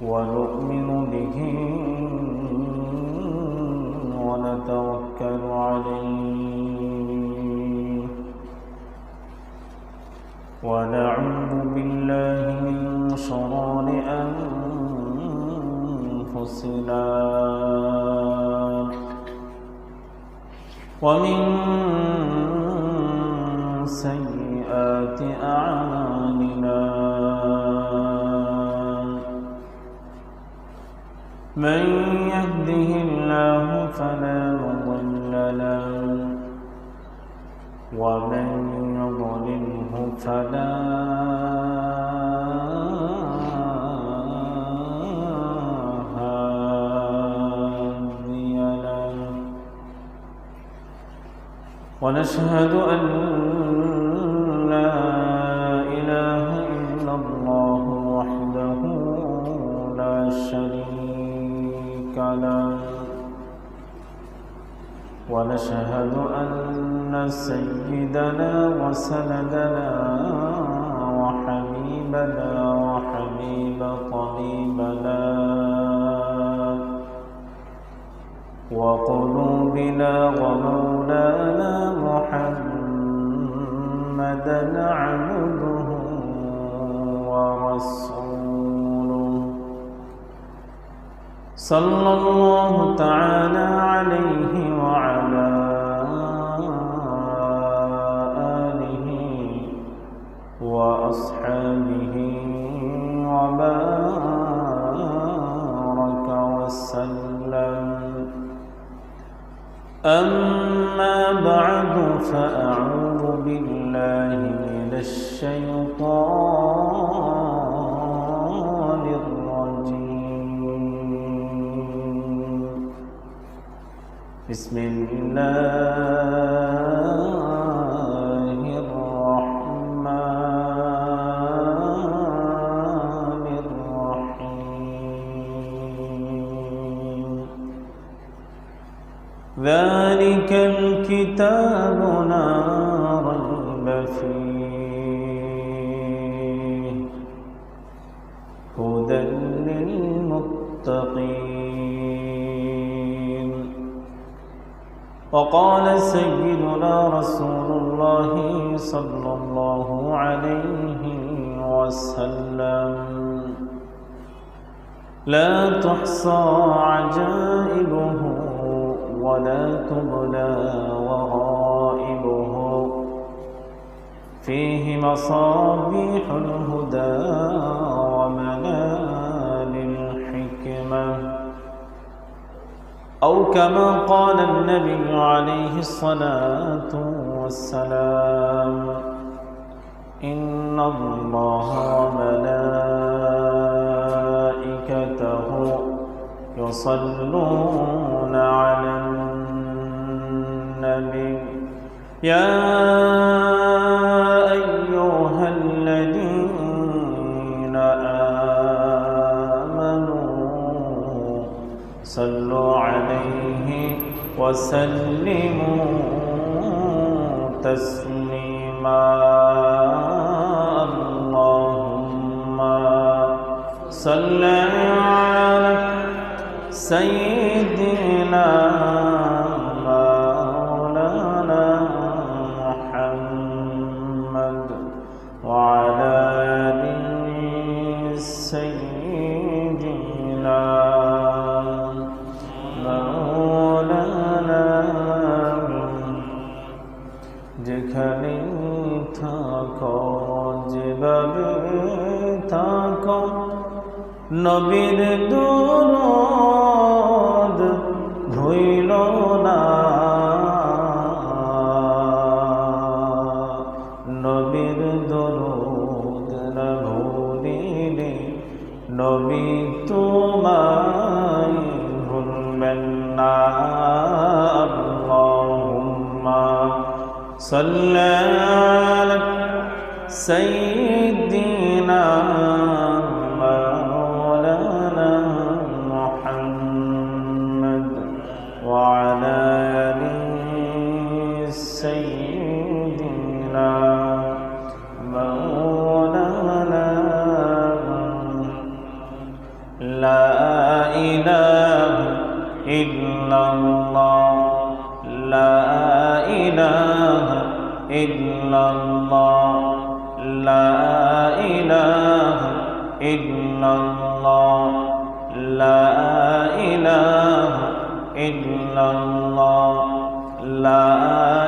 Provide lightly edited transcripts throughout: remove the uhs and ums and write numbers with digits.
ونؤمن به ونتوكل عليه ونعوذ بالله من شرور أنفسنا ومن سيئات أعمالنا من يهده الله فلا مضل له ومن يضلله فلا هادي له ونشهد أن لا إله إلا الله وحده لا شريك له ونشهد أن سيدنا وسندنا وحبيبنا وحبيب طبيبنا وقلوبنا ومولانا محمدا عبده ورسوله صلى الله تعالى عليه وعلى آله وأصحابه وبارك وسلم أما بعد فأعوذ بالله من الشيطان الرجيم بسم الله الرحمن الرحيم ذلك الكتاب لا ريب فيه هدى للمتقين وقال سيدنا رسول الله صلى الله عليه وسلم لا تحصى عجائبه ولا تبلى ورائبه فيه مصابيح الهدى ومنال الحكمة أو كما قال النبي عليه الصلاة والسلام إن الله وملائكته يصلون على النبي يا أيها الذين آمنوا صلوا عليه وسلموا تسليما اللهم صل على سيدنا مولانا محمد وعلى آله سيدنا مولانا যেখানে থাকো যেভাবে থাকো নবীর দুরূদ ভুইল না নবীর দুরূদ না ভুলিলে নবী তোমায় ভুলবেন না আল্লাহুম্মা সাল্লি আলা সাইয়্যিদিনা مولانا محمد وعلى آل سيدنا مولانا لا إله إلا الله لا إله إلا الله لا إله إلا الله لا إله إلا الله لا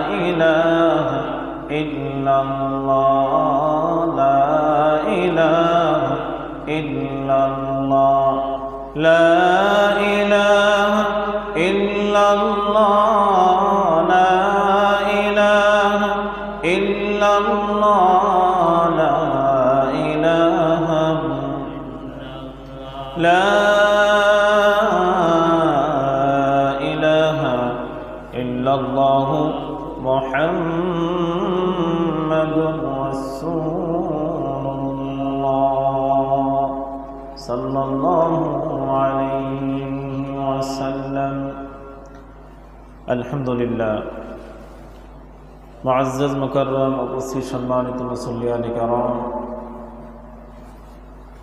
إله إلا الله لا إله إلا الله لا إله إلا الله لا إله إلا الله لا إله لا إله إلا الله محمد رسول الله صلى الله عليه وسلم الحمد لله মুআজ্জাজ মুকাররম উপস্থিত সম্মানিত মুসল্লিয়ান কিরাম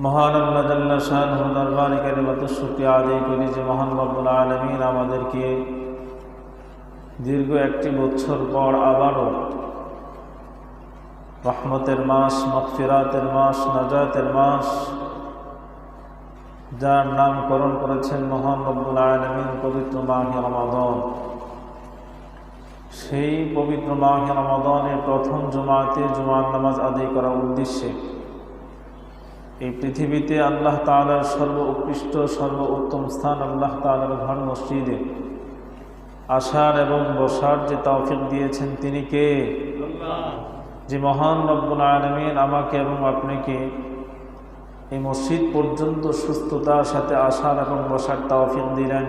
মহান আল্লাহ জাল্লা শানহু দরবারে কালিমাতু শুকরিয়া আদায় করি যে মহান রব্বুল আলামিন আমাদেরকে দীর্ঘ একটি বছর পর আবারও রহমতের মাস মাগফিরাতের মাস নাজাতের মাস যার নামকরণ করেছেন মহান রব্বুল আলামিন পবিত্র মাহে রমাদান সেই পবিত্র মাহে রমাদানের প্রথম জুমাতে জুমার নামাজ আদায় করার উদ্দেশ্যে এই পৃথিবীতে আল্লাহ তাআলার সর্বোৎকৃষ্ট সর্বোত্তম স্থান আল্লাহ তাআলার ঘর মসজিদে আসার এবং বসার যে তৌফিক দিয়েছেন তিনি কে? যে মহান রব্বুল আলামিন আমাকে এবং আপনাকে এই মসজিদ পর্যন্ত সুস্থতার সাথে আসার এবং বসার তৌফিক দিলেন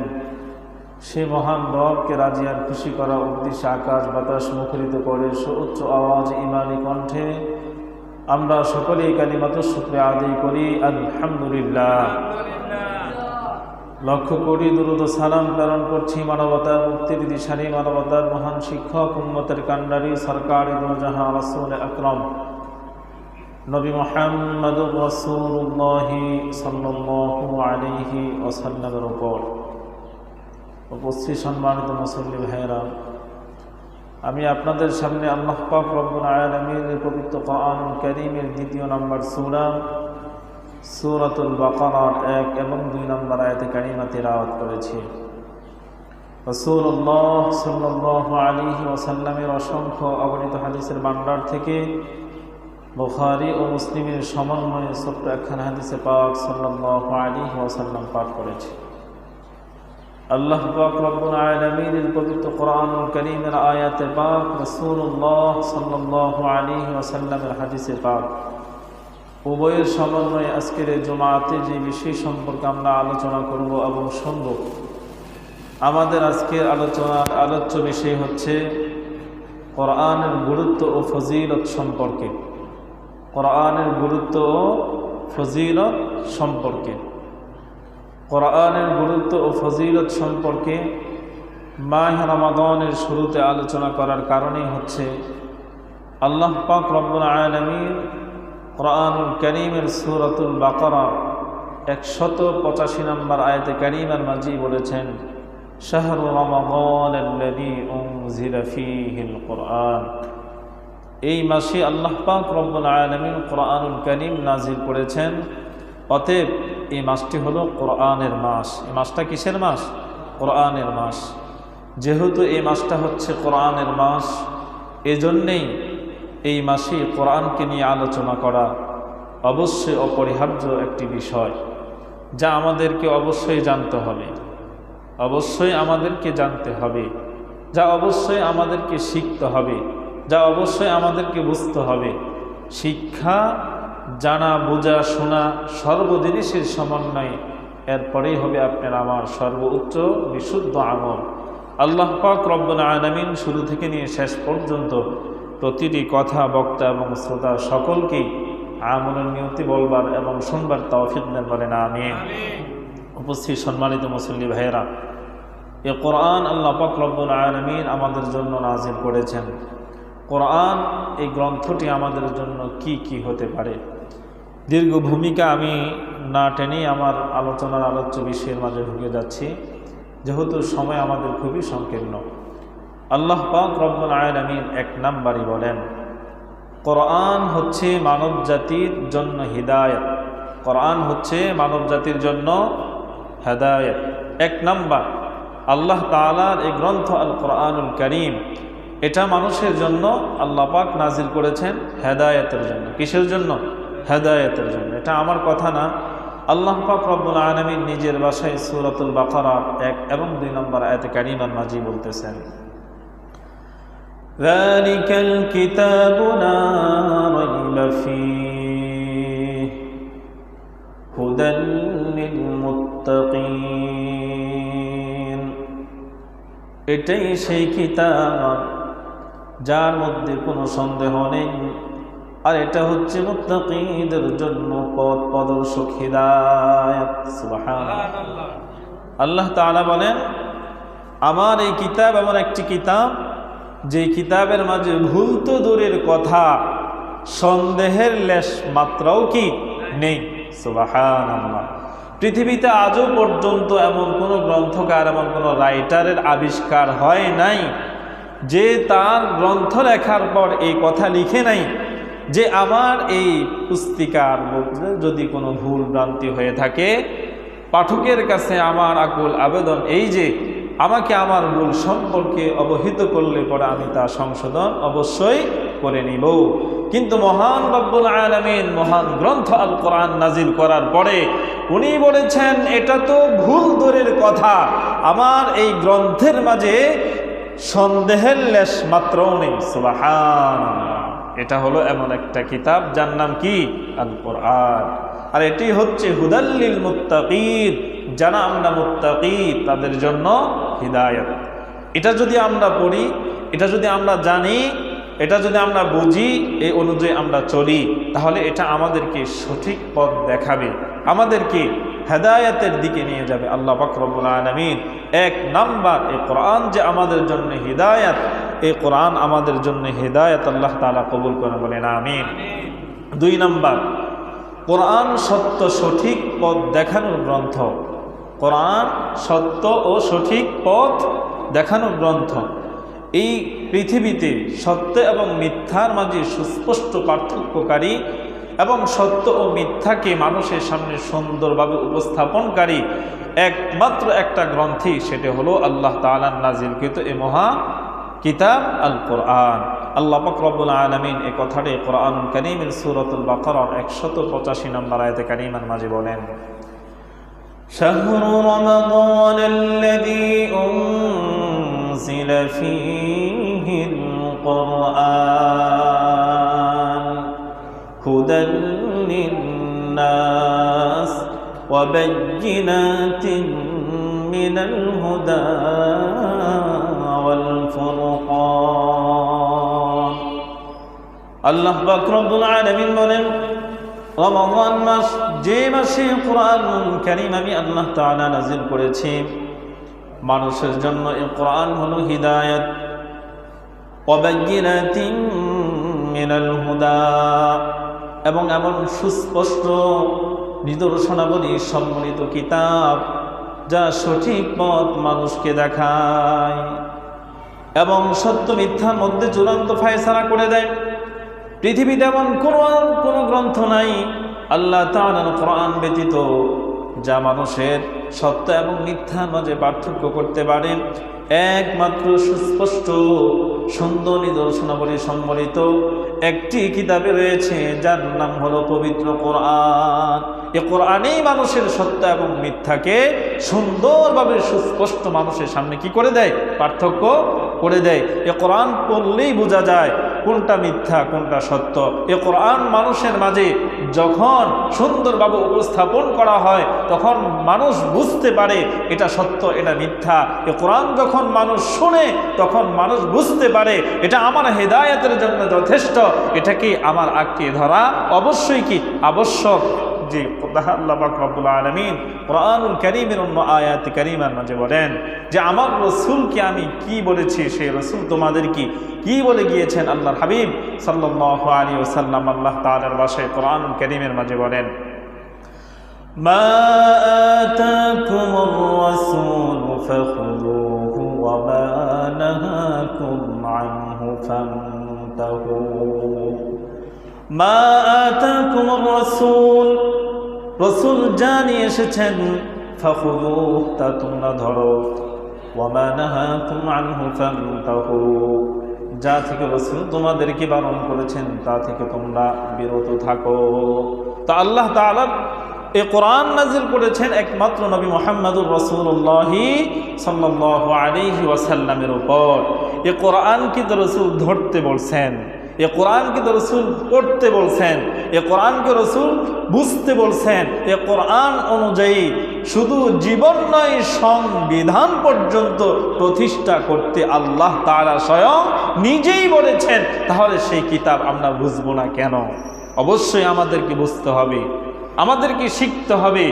সে মহান রবকে রাজি আর খুশি করার উদ্দেশ্যে আকাশ বাতাস মুখরিত করে সুউচ্চ আওয়াজ ইমানি কণ্ঠে আমরা সকলেই কালিমাতুশ শুকরিয়া আদায় করি আলহামদুলিল্লাহ। লক্ষ্য করি দুরূদ ও সালাম প্রেরণ করছি মানবতার মুক্তির দিশারি মানবতার মহান শিক্ষক উম্মতের কান্ডারি সরকারি দো জাহান রাসূল আকরাম নবী মুহাম্মদুর রাসূলুল্লাহ সাল্লাল্লাহু আলাইহি ওয়াসাল্লামের উপর। উপস্থিত সম্মানিত মুসল্লি ভাইয়েরা, আমি আপনাদের সামনে আল্লাহ পাক রব্বুল আলামিনের পবিত্র কোরআনুল কারীমের দ্বিতীয় নম্বর সূরা সূরাতুল বাকারার 1 এবং 2 নম্বর আয়াতে কারিমা তিলাওয়াত করেছি। রাসূলুল্লাহ সাল্লাল্লাহু আলাইহি ওয়াসাল্লামের অসংখ্য অগণিত হাদিসের ভান্ডার থেকে বুখারী ও মুসলিমের সমন্বয়ে ছোট্ট একখানা হাদিসে পাক সাল্লাল্লাহু আলাইহি ওয়াসাল্লাম পাঠ করেছি। আল্লাহ পাক রব্বুল আলামিনের পবিত্র কোরআনুল কারীমের আয়াতে পাক রাসূলুল্লাহ সাল্লাল্লাহু আলাইহি ওয়াসাল্লামের হাদিসে পাক উভয়ের সমন্বয়ে আজকের এই জুমাতে যে বিষয় সম্পর্কে আমরা আলোচনা করব এবং শুনব, আমাদের আজকের আলোচনার আলোচ্য বিষয় হচ্ছে কোরআনের গুরুত্ব ও ফজিলত সম্পর্কে। কোরআনের গুরুত্ব ও ফজিলত সম্পর্কে কোরআনের গুরুত্ব ও ফজিলত সম্পর্কে মাহে রমাদানের শুরুতে আলোচনা করার কারণেই হচ্ছে আল্লাহ পাক রব্বুল আলামিন কোরআনুল কারীমের সূরাতুল বাকারা 185 নম্বর আয়াতে কারীমার মাঝে বলেছেন শাহরু রমাদানাল্লাযী উনজিলা ফীহিল কুরআন। এই মাসে আল্লাহ পাক রব্বুল আলামিন কোরআনুল কারীম নাজিল করেছেন, অতএব এই মাসটি হলো কোরআনের মাস। এই মাসটা কিসের মাস? কোরআনের মাস। যেহেতু এই মাসটা হচ্ছে কোরআনের মাস, এজন্যেই এই মাসে কোরআনকে নিয়ে আলোচনা করা অবশ্যই অপরিহার্য একটি বিষয়, যা আমাদেরকে অবশ্যই জানতে হবে, অবশ্যই আমাদেরকে জানতে হবে, যা অবশ্যই আমাদেরকে শিখতে হবে, যা অবশ্যই আমাদেরকে বুঝতে হবে। শিক্ষা, জানা, বোঝা, শোনা সর্বজিনিসের সমন্বয়ে এরপরেই হবে আপনার আমার সর্বোচ্চ বিশুদ্ধ আমল। আল্লাহ পাক রব্বুল আলামিন শুরু থেকে নিয়ে শেষ পর্যন্ত প্রতিটি কথা বক্তা এবং শ্রোতা সকলকেই আমলের নিয়তি বলবার এবং শুনবার তৌফিক দেন, বলেন আমিন। উপস্থিত সম্মানিত মুসল্লি ভাইয়েরা, এ কোরআন আল্লাহ পাক রব্বুল আলামিন আমাদের জন্য নাজিল করেছেন। কোরআন এই গ্রন্থটি আমাদের জন্য কি কি হতে পারে, দীর্ঘ ভূমিকা আমি না টেনেই আমার আলোচনার আলোচ্য বিষয়ের মাঝে ঢুকে যাচ্ছি, যেহেতু সময় আমাদের খুবই সংকীর্ণ। আল্লাহ পাক রব্বুল আলামিন এক নাম্বারই বলেন, কোরআন হচ্ছে মানব জাতির জন্য হিদায়াত। কোরআন হচ্ছে মানব জাতির জন্য হেদায়েত। এক নাম্বার, আল্লাহ তাআলার এই গ্রন্থ আল কোরআনুল কারীম, এটা মানুষের জন্য আল্লাহ পাক নাজিল করেছেন হেদায়েতের জন্য। কিসের জন্য? হেদায়েতের জন্য। এটা আমার কথা না, আল্লাহ পাক রব্বুল আলামিন নিজের ভাষায় সূরাতুল বাকারার 1 এবং 2 নম্বর আয়াতে কারিমার মাঝে বলতেছেন, যালিকাল কিতাবু লা রাইবা ফীহি হুদাল লিল মুত্তাকিন। এটাই সেই কিতাব যার মধ্যে কোনো সন্দেহ নেই, আর এটা হচ্ছে মুত্তাকিদের জন্য পথ প্রদর্শক হিদায়াত। সুবহানাল্লাহ। আল্লাহ তাআলা বলেন, আমার এই কিতাব এমন একটি কিতাব, যে কিতাবের মাঝে ভুল তো দূরের কথা, সন্দেহের লেশ মাত্রাও কি নেই। সুবহানাল্লাহ। পৃথিবীতে আজও পর্যন্ত এমন কোনো গ্রন্থকার, এমন কোনো রাইটারের আবিষ্কার হয় নাই যে তার গ্রন্থ লেখার পর এই কথা লিখে নাই যে আমার এই পুস্তিকার মধ্যে যদি কোনো ভুল ভ্রান্তি হয়ে থাকে, পাঠকের কাছে আমার আকুল আবেদন এই যে আমাকে আমার ভুল সম্পর্কে অবহিত করলে পরে আমি তা সংশোধন অবশ্যই করে নিব। কিন্তু মহান রব্বুল আলামিন মহান গ্রন্থ আল কোরআন নাজিল করার পরে উনি বলেছেন, এটা তো ভুল দূরের কথা, আমার এই গ্রন্থের মাঝে সন্দেহের লেশ মাত্রও নেই। সুবহানাল্লাহ। এটা হলো এমন একটা কিতাব যার নাম কি? আল কোরআন। আর এটি হচ্ছে হুদাল লিল মুত্তাকিন, যারা আমরা মুত্তাকি তাদের জন্য হিদায়াত। এটা যদি আমরা পড়ি, এটা যদি আমরা জানি, এটা যদি আমরা বুঝি, এই অনুযায়ী আমরা চলি, তাহলে এটা আমাদেরকে সঠিক পথ দেখাবে, আমাদেরকে হেদায়েতের দিকে নিয়ে যাবে। আল্লাহ পাক রব্বুল আলামিন এক নাম্বার, এই কোরআন যে আমাদের জন্য হিদায়াত, এই কোরআন আমাদের জন্য হিদায়াত আল্লাহ তাআলা কবুল করে, বলেন আমিন। 2 নাম্বার, কোরআন সত্য সঠিক পথ দেখানোর গ্রন্থ। কোরআন সত্য ও সঠিক পথ দেখানোর গ্রন্থ। এই পৃথিবীতে সত্য এবং মিথ্যার মাঝে সুস্পষ্ট পার্থক্যকারী এবং সত্য ও মিথ্যাকে মানুষের সামনে সুন্দরভাবে উপস্থাপনকারী একমাত্র একটা গ্রন্থই, সেটা হলো আল্লাহ তাআলার নাজিলকৃত এই মহা কিতাব আল কোরআন। আল্লাহ পাক রব্বুল আলামিন এই কথাটি কোরআনুল কারীমের সূরাতুল বাকারার 185 নম্বর আয়াতে কারিমার মাঝে বলেন, শাহরু রমাদানাল্লাযী উনজিলা ফীহিল কুরআন হুদাল লিন-নাস ওয়া বায়্যিনাতিন মিনাল হুদা ওয়াল ফুরকান। আল্লাহ পাক রব্বুল আলামিন বলেন, রমাদান মাস, যে মাসে কোরআনুল কারীম আমি আল্লাহ তাআলা নাজিল করেছি, মানুষের জন্য এই কোরআন হলো হিদায়াত। ওয়া বায়্যিনাতিন মিনাল হুদা, এবং এমন সুস্পষ্ট নিদর্শনাবলী সম্মিলিত কিতাব যা সঠিক পথ মানুষকে দেখায় এবং সত্য মিথ্যার মধ্যে চূড়ান্ত ফায়সালা করে দেয়। পৃথিবীতে এমন কোনো গ্রন্থ নাই আল্লাহ তাআলার কোরআন ব্যতীত যা মানুষের সত্য এবং মিথ্যার মাঝে পার্থক্য করতে পারে। একমাত্র সুস্পষ্ট সুন্দর নিদর্শনাবলী সম্বলিত একটি কিতাবে রয়েছে, যার নাম হলো পবিত্র কোরআন। এই কোরআনেই মানুষের সত্য এবং মিথ্যাকে সুন্দরভাবে সুস্পষ্ট মানুষের সামনে কি করে দেয়? পার্থক্য করে দেয়। এই কোরআন পড়লেই বোঝা যায় কোনটা মিথ্যা কোনটা সত্য। এই কোরআন মানুষের মাঝে যখন সুন্দরভাবে উপস্থাপন করা হয় তখন মানুষ বুঝতে পারে এটা সত্য এটা মিথ্যা। এই কোরআন যখন মানুষ শুনে তখন মানুষ বুঝতে পারে এটা আমার হেদায়েতের জন্য যথেষ্ট, এটা কি আমার আঁকড়ে ধরা অবশ্যই কি আবশ্যক। যে আল্লাহ পাক রব্বুল আলামিন কোরআনুল কারীমের অন্য আয়াত কারীমার মাঝে বলেন যে আমার রাসূলকে আমি কি বলেছি, সেই রাসূল তোমাদের কি বলে গিয়েছেন। আল্লাহর হাবিব সাল্লাল্লাহু আলাইহি ওয়াসাল্লাম আল্লাহ তাআলার ভাষায় কোরআনুল কারীমের মাঝে বলেন, মা আতাকুমুর রাসূল ফাখুযুহু ওয়া মা নাহাকুম আনহু ফান্তাহু। মা আতাকুমুর রাসূল, রাসূল যা নিয়ে এসেছেন, ফাখুযুহু তা তোমরা ধরো, ওয়া মা নাহাকুম আনহু ফান্তাহু, যা থেকে রাসূল তোমাদেরকে বারণ করেছেন তা থেকে তোমরা বিরত থাকো। তা আল্লাহ তাআলা এই কোরআন নাযিল করেছেন একমাত্র নবী মুহাম্মদুর রাসূলুল্লাহ সাল্লাল্লাহু আলাইহি ওয়াসাল্লামের উপর। এই কোরআনকে তো রাসূল ধরতে বলছেন, এ কোরআনকে তো রাসূল পড়তে বলছেন, এ কোরআনকে রাসূল বুঝতে বলছেন। এ কোরআন অনুযায়ী শুধু জীবন নয়, সংবিধান পর্যন্ত প্রতিষ্ঠা করতে আল্লাহ তাআলা স্বয়ং নিজেই বলেছেন। তাহলে সেই কিতাব আমরা বুঝবো না কেন? অবশ্যই আমাদেরকে বুঝতে হবে, আমাদেরকে শিখতে হবে,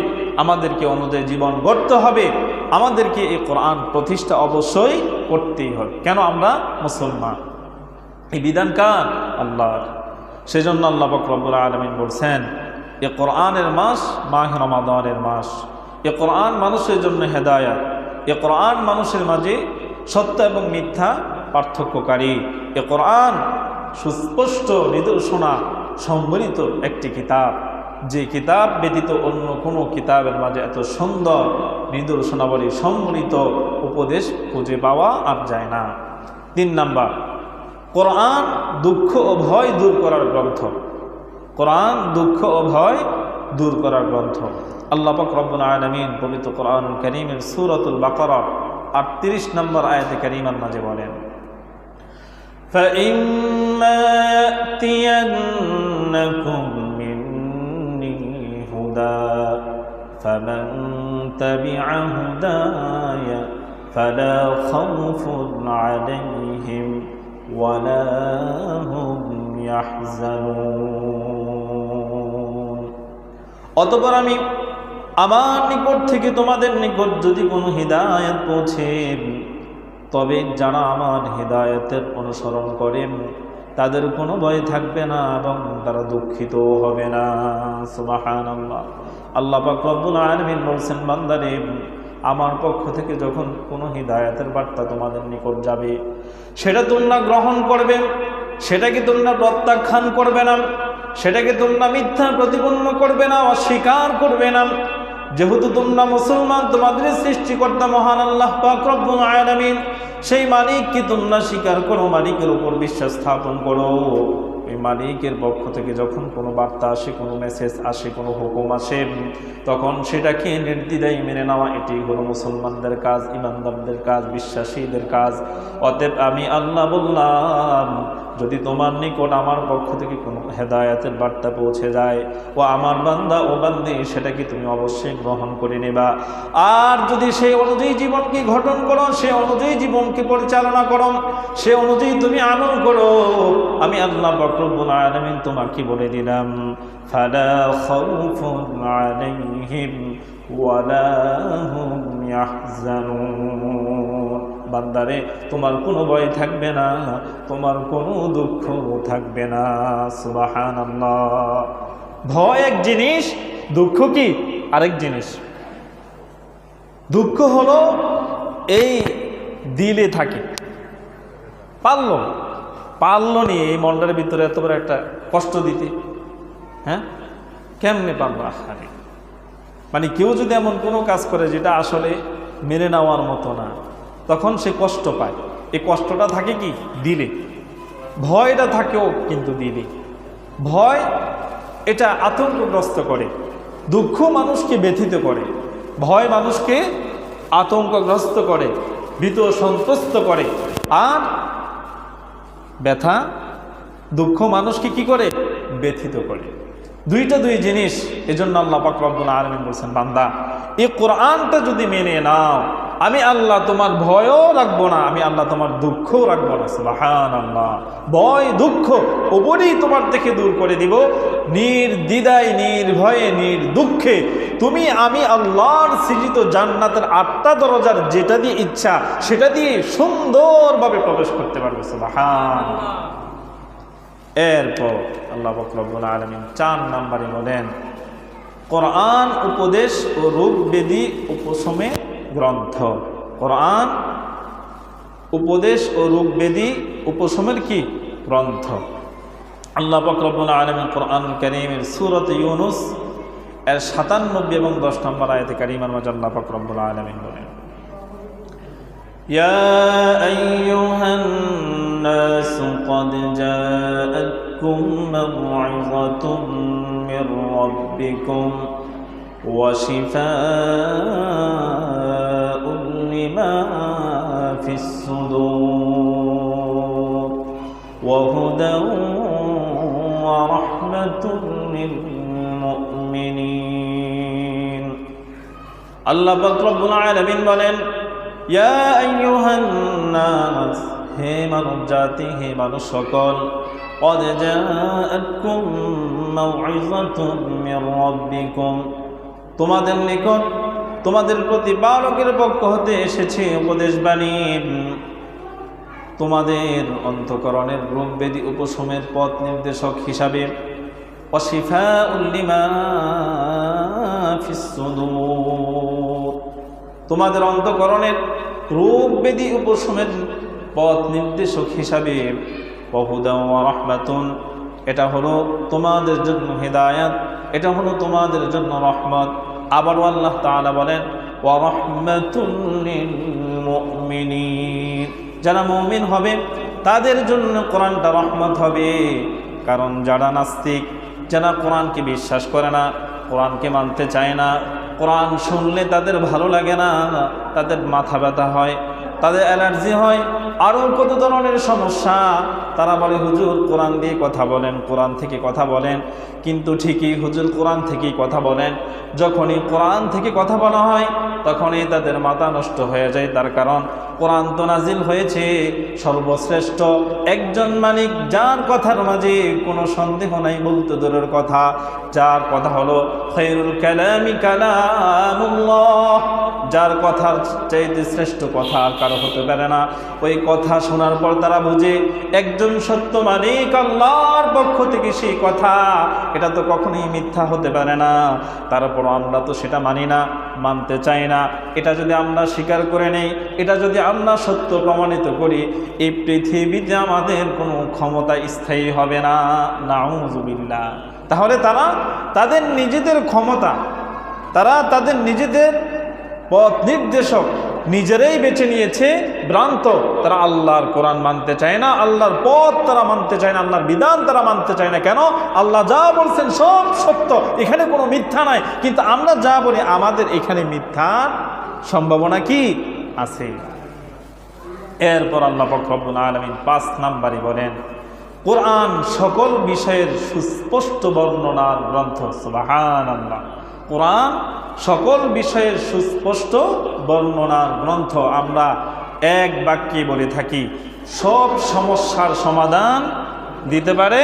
আমাদেরকে অনুযায়ী জীবন গড়তে হবে, আমাদেরকে এই কোরআন প্রতিষ্ঠা অবশ্যই করতেই হবে। কেন? আমরা মুসলমান, এই বিধান কার? আল্লাহর। সেজন্য আল্লাহ পাক রব্বুল আলামিন বলছেন এ কোরআনের মাস মাহে রমাদানের মাস। এ কোরআন মানুষের জন্য হেদায়াত, এ কোরআন মানুষের মাঝে সত্য এবং মিথ্যা পার্থক্যকারী। এ কোরআন সুস্পষ্ট নিদর্শনা সম্বলিত একটি কিতাব, যে কিতাব ব্যতীত অন্য কোনো কিতাবের মাঝে এত সুন্দর নিদর্শনাবলী সম্বলিত উপদেশ খুঁজে পাওয়া আর যায় না। 3 নাম্বার, কোরআন দুঃখ ও ভয় দূর করার গ্রন্থ। কোরআন দুঃখ ও ভয় দূর করার গ্রন্থ। আল্লাহ পাক রব্বুল আলামিন পবিত্র কোরআনুল কারীমের সূরাতুল বাকারা 38 নম্বর আয়াতে কারীমার মাঝে বলেন, فَإِمَّا يَأْتِيَنَّكُم مِّنِّي هُدًى فَمَن تَبِعَ هُدَايَ فَلَا خَوْفٌ عَلَيْهِمْ وَلَا هُمْ يَحْزَنُونَ। অতঃপর আমি আমার নিকট থেকে তোমাদের নিকট যদি কোনো হিদায়াত পৌঁছে, তবে যারা আমার হিদায়াতের অনুসরণ করেন তাদের কোনো ভয় থাকবে না এবং তারা দুঃখিত হবে না। সুবহানাল্লাহ। আল্লাহ পাক রব্বুল আলামিন বলছেন, বান্দারে আমার পক্ষ থেকে যখন কোনো হিদায়াতের বার্তা তোমাদের নিকট যাবে, সেটা তোমরা গ্রহণ করবে, সেটাকে তোমরা প্রত্যাখ্যান করবে না, সেটাকে তোমরা মিথ্যা প্রতিপন্ন করবে না, অস্বীকার করবে না। যেহেতু তোমরা মুসলমান, তোমাদের সৃষ্টিকর্তা মহান আল্লাহ পাক রব্বুল আলামিন, সেই মালিককে তোমরা স্বীকার করো, মালিকের উপর বিশ্বাস স্থাপন করো। ওই মালিকের পক্ষ থেকে যখন কোনো বার্তা আসে, কোনো মেসেজ আসে, কোনো হুকুম আসে, তখন সেটাকে নির্দ্বিধায় মেনে নেওয়া, এটি হলো মুসলমানদের কাজ, ইমানদারদের কাজ, বিশ্বাসীদের কাজ। অতএব আমি আল্লাহ বললাম, যদি তোমার নিকট আমার পক্ষ থেকে কোনো হেদায়াতের বার্তা পৌঁছে যায়, ও আমার বান্দা ও বান্দি, সেটাকে তুমি অবশ্যই গ্রহণ করে নেবা। আর যদি সেই অনুযায়ী জীবনকে গঠন করো, সে অনুযায়ী জীবনকে পরিচালনা করো, সে অনুযায়ী তুমি আমল করো, আমি আল্লাহ পাক রব্বুল আলামিন তোমাকে বলে দিলাম, ফালা খাউফুন আলাইহিম ওয়ালা হুম ইয়াহজানুন। বান্দারে, তোমার কোনো ভয় থাকবে না, তোমার কোনো দুঃখ থাকবে না। সুবহানাল্লাহ। ভয় এক জিনিস, দুঃখ কি আরেক জিনিস। দুঃখ হলো এই দিলে থাকে, পারলো নি এই মনটার ভিতরে এত বড় একটা কষ্ট দিতে, হ্যাঁ কেমনে পারলো? আহারে, মানে কেউ যদি এমন কোনো কাজ করে যেটা আসলে মেনে নেওয়ার মতো না, তখন সে কষ্ট পায়। এই কষ্টটা থাকে কি দিলে, ভয়টা থাকেও কিন্তু দিলে। ভয় এটা আতঙ্কগ্রস্ত করে, দুঃখ মানুষকে ব্যথিত করে, ভয় মানুষকে আতঙ্কগ্রস্ত করে, ভীত সন্ত্রস্ত করে, আর ব্যথা দুঃখ মানুষকে কি করে? ব্যথিত করে। দুইটা দুই জিনিস। এজন্য আল্লাহ পাক রব্বুল আলামিন বলেন, বান্দা এই কোরআনটা যদি মেনে নাও, আমি আল্লাহ তোমার ভয়ও রাখবো না, আমি আল্লাহ তোমার দুঃখও রাখবো না। সুবহানাল্লাহ। ভয় দুঃখ উভয়ই তোমার থেকে দূর করে দিব, নির্দ্বিধায়, নির্ভয়ে, নির্দুঃখে তুমি আমি আল্লাহর সৃজিত জান্নাতের 8টা দরজার যেটা দিয়ে ইচ্ছা সেটা দিয়ে সুন্দরভাবে প্রবেশ করতে পারবে। সুবহানাল্লাহ। এরপর আল্লাহ পাক রব্বুল আলামিন 4 নম্বরে বলেন, কোরআন উপদেশ ও রোগ ব্যাধি উপশমে গ্রন্থ। কোরআন উপদেশ ও রোগ ব্যাধি উপশমের কি গ্রন্থ। আল্লাহ পাক রব্বুল আলামিন কোরআনুল কারীমের সূরাত ইউনূস এর ৯৭ এবং ১০ নম্বর আয়াতে কারিমার মাঝে আল্লাহ পাক রব্বুল আলামিন বলেন, ইয়া আইয়ুহান নাস ক্বাদ জাআতকুম মাউইযাতুম মির রাব্বিকুম ওয়া শিফাউন লিমা ফিস সুদূর ওয়া হুদান ওয়া রাহমাতুল লিল মুমিনিন। আল্লাহ পাক রব্বুল আলামিন বলেন, ইয়া আইয়ুহান নাস, হে মানব জাতি, হে মানুষ সকল, ক্বাদ জাআতকুম মাউইযাতুম মির রাব্বিকুম, তোমাদের নিকট তোমাদের প্রতিপালকের পক্ষ হতে এসেছে উপদেশবাণী, তোমাদের অন্তঃকরণের রোগ ব্যাধি উপশমের পথ নির্দেশক হিসাবে, ওয়া শিফাউল লিমা ফিস সুদূর, তোমাদের অন্তঃকরণের রোগ ব্যাধি উপশমের পথ নির্দেশক হিসাবে, ওয়া হুদান ওয়া রাহমাতুন, এটা হলো তোমাদের জন্য হিদায়াত, এটা হলো তোমাদের জন্য রহমত। আবার আল্লাহ তাআলা বলেন, ওয়া রাহমাতুল লিল মুমিনিন, যারা মুমিন হবে তাদের জন্য কোরআনটা রহমত হবে। কারণ যারা নাস্তিক, যারা কোরআনকে বিশ্বাস করে না, কোরআনকে মানতে চায় না, কোরআন শুনলে তাদের ভালো লাগে না, তাদের মাথা ব্যথা হয়, তাদের অ্যালার্জি হয়, আরও কত ধরনের সমস্যা। তারা বলে হুজুর কোরআন দিয়ে কথা বলেন, কোরআন থেকে কথা বলেন, কিন্তু ঠিকই হুজুর কোরআন থেকেই কথা বলেন, যখনই কোরআন থেকে কথা বলা হয় তখনই তাদের মাথা নষ্ট হয়ে যায়। তার কারণ কোরআন তো নাজিল হয়েছে সর্বশ্রেষ্ঠ একজন মালিক, যার কথার মাঝে কোনো সন্দেহ নাই বলতে দূরের কথা, যার কথা হলো খায়রুল কালামি কালামুল্লাহ, যার কথার চাইতে শ্রেষ্ঠ কথা আর কারো হতে পারে না। ওই কথা শোনার পর তারা বুঝে একজন সত্য মালিক আল্লাহর পক্ষ থেকে সেই কথা, এটা তো কখনোই মিথ্যা হতে পারে না। তারপর আমরা তো সেটা মানি না, মানতে চাই না। এটা যদি আমরা স্বীকার করে নেই, এটা যদি আমরা সত্য প্রমাণিত করি, এই পৃথিবীতে আমাদের কোনো ক্ষমতা স্থায়ী হবে না, নাউযুবিল্লাহ। তাহলে তারা তাদের নিজেদের ক্ষমতা, তারা তাদের নিজেদের পথ নির্দেশক নিজেরাই বেছে নিয়েছে ভ্রান্ত। তারা আল্লাহর কোরআন মানতে চায় না, আল্লাহর পথ তারা মানতে চায় না, আল্লাহর বিধান তারা মানতে চায় না। কেন? আল্লাহ যা বলছেন সব সত্য, এখানে কোনো মিথ্যা নাই। কিন্তু আমরা যা বলি আমাদের এখানে মিথ্যার সম্ভাবনা কি আছে। এরপর আল্লাহ পাক রব্বুল আলামিন ৫ নম্বরে বলেন, কোরআন সকল বিষয়ের সুস্পষ্ট বর্ণনার গ্রন্থ। সুবহানাল্লাহ। কোরআন সকল বিষয়ের সুস্পষ্ট বর্ণনার গ্রন্থ। আমরা এক বাক্যে বলে থাকি, সব সমস্যার সমাধান দিতে পারে।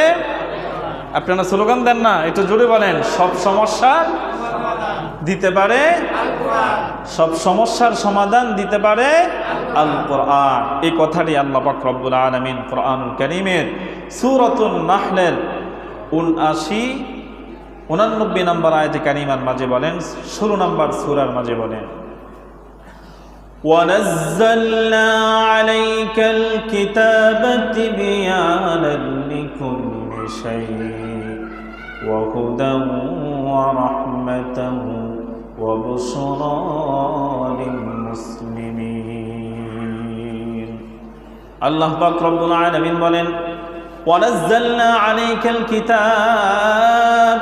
আপনারা স্লোগান দেন না, একটু জোরে বলেন, সব সমস্যার দিতে পারে, সব সমস্যার সমাধান দিতে পারে আল কোরআন। এই কথাটি আল্লাহ পাক রব্বুল আলামিন কোরআনুল কারীমের সূরাতুন নাহলের 89 নম্বর আয়াতে কারিমার মাঝে বলেন, 16 নম্বর সূরার মাঝে বলেন, وَنَزَّلْنَا عَلَيْكَ الْكِتَابَ تِبْيَانًا لِكُلِّ شَيْءٍ وَهُدًى وَرَحْمَةً وَبُشْرَى لِلْمُسْلِمِينَ। আল্লাহ পাক রব্বুল আলামিন বলেন, وَنَزَّلْنَا عَلَيْكَ الْكِتَابَ,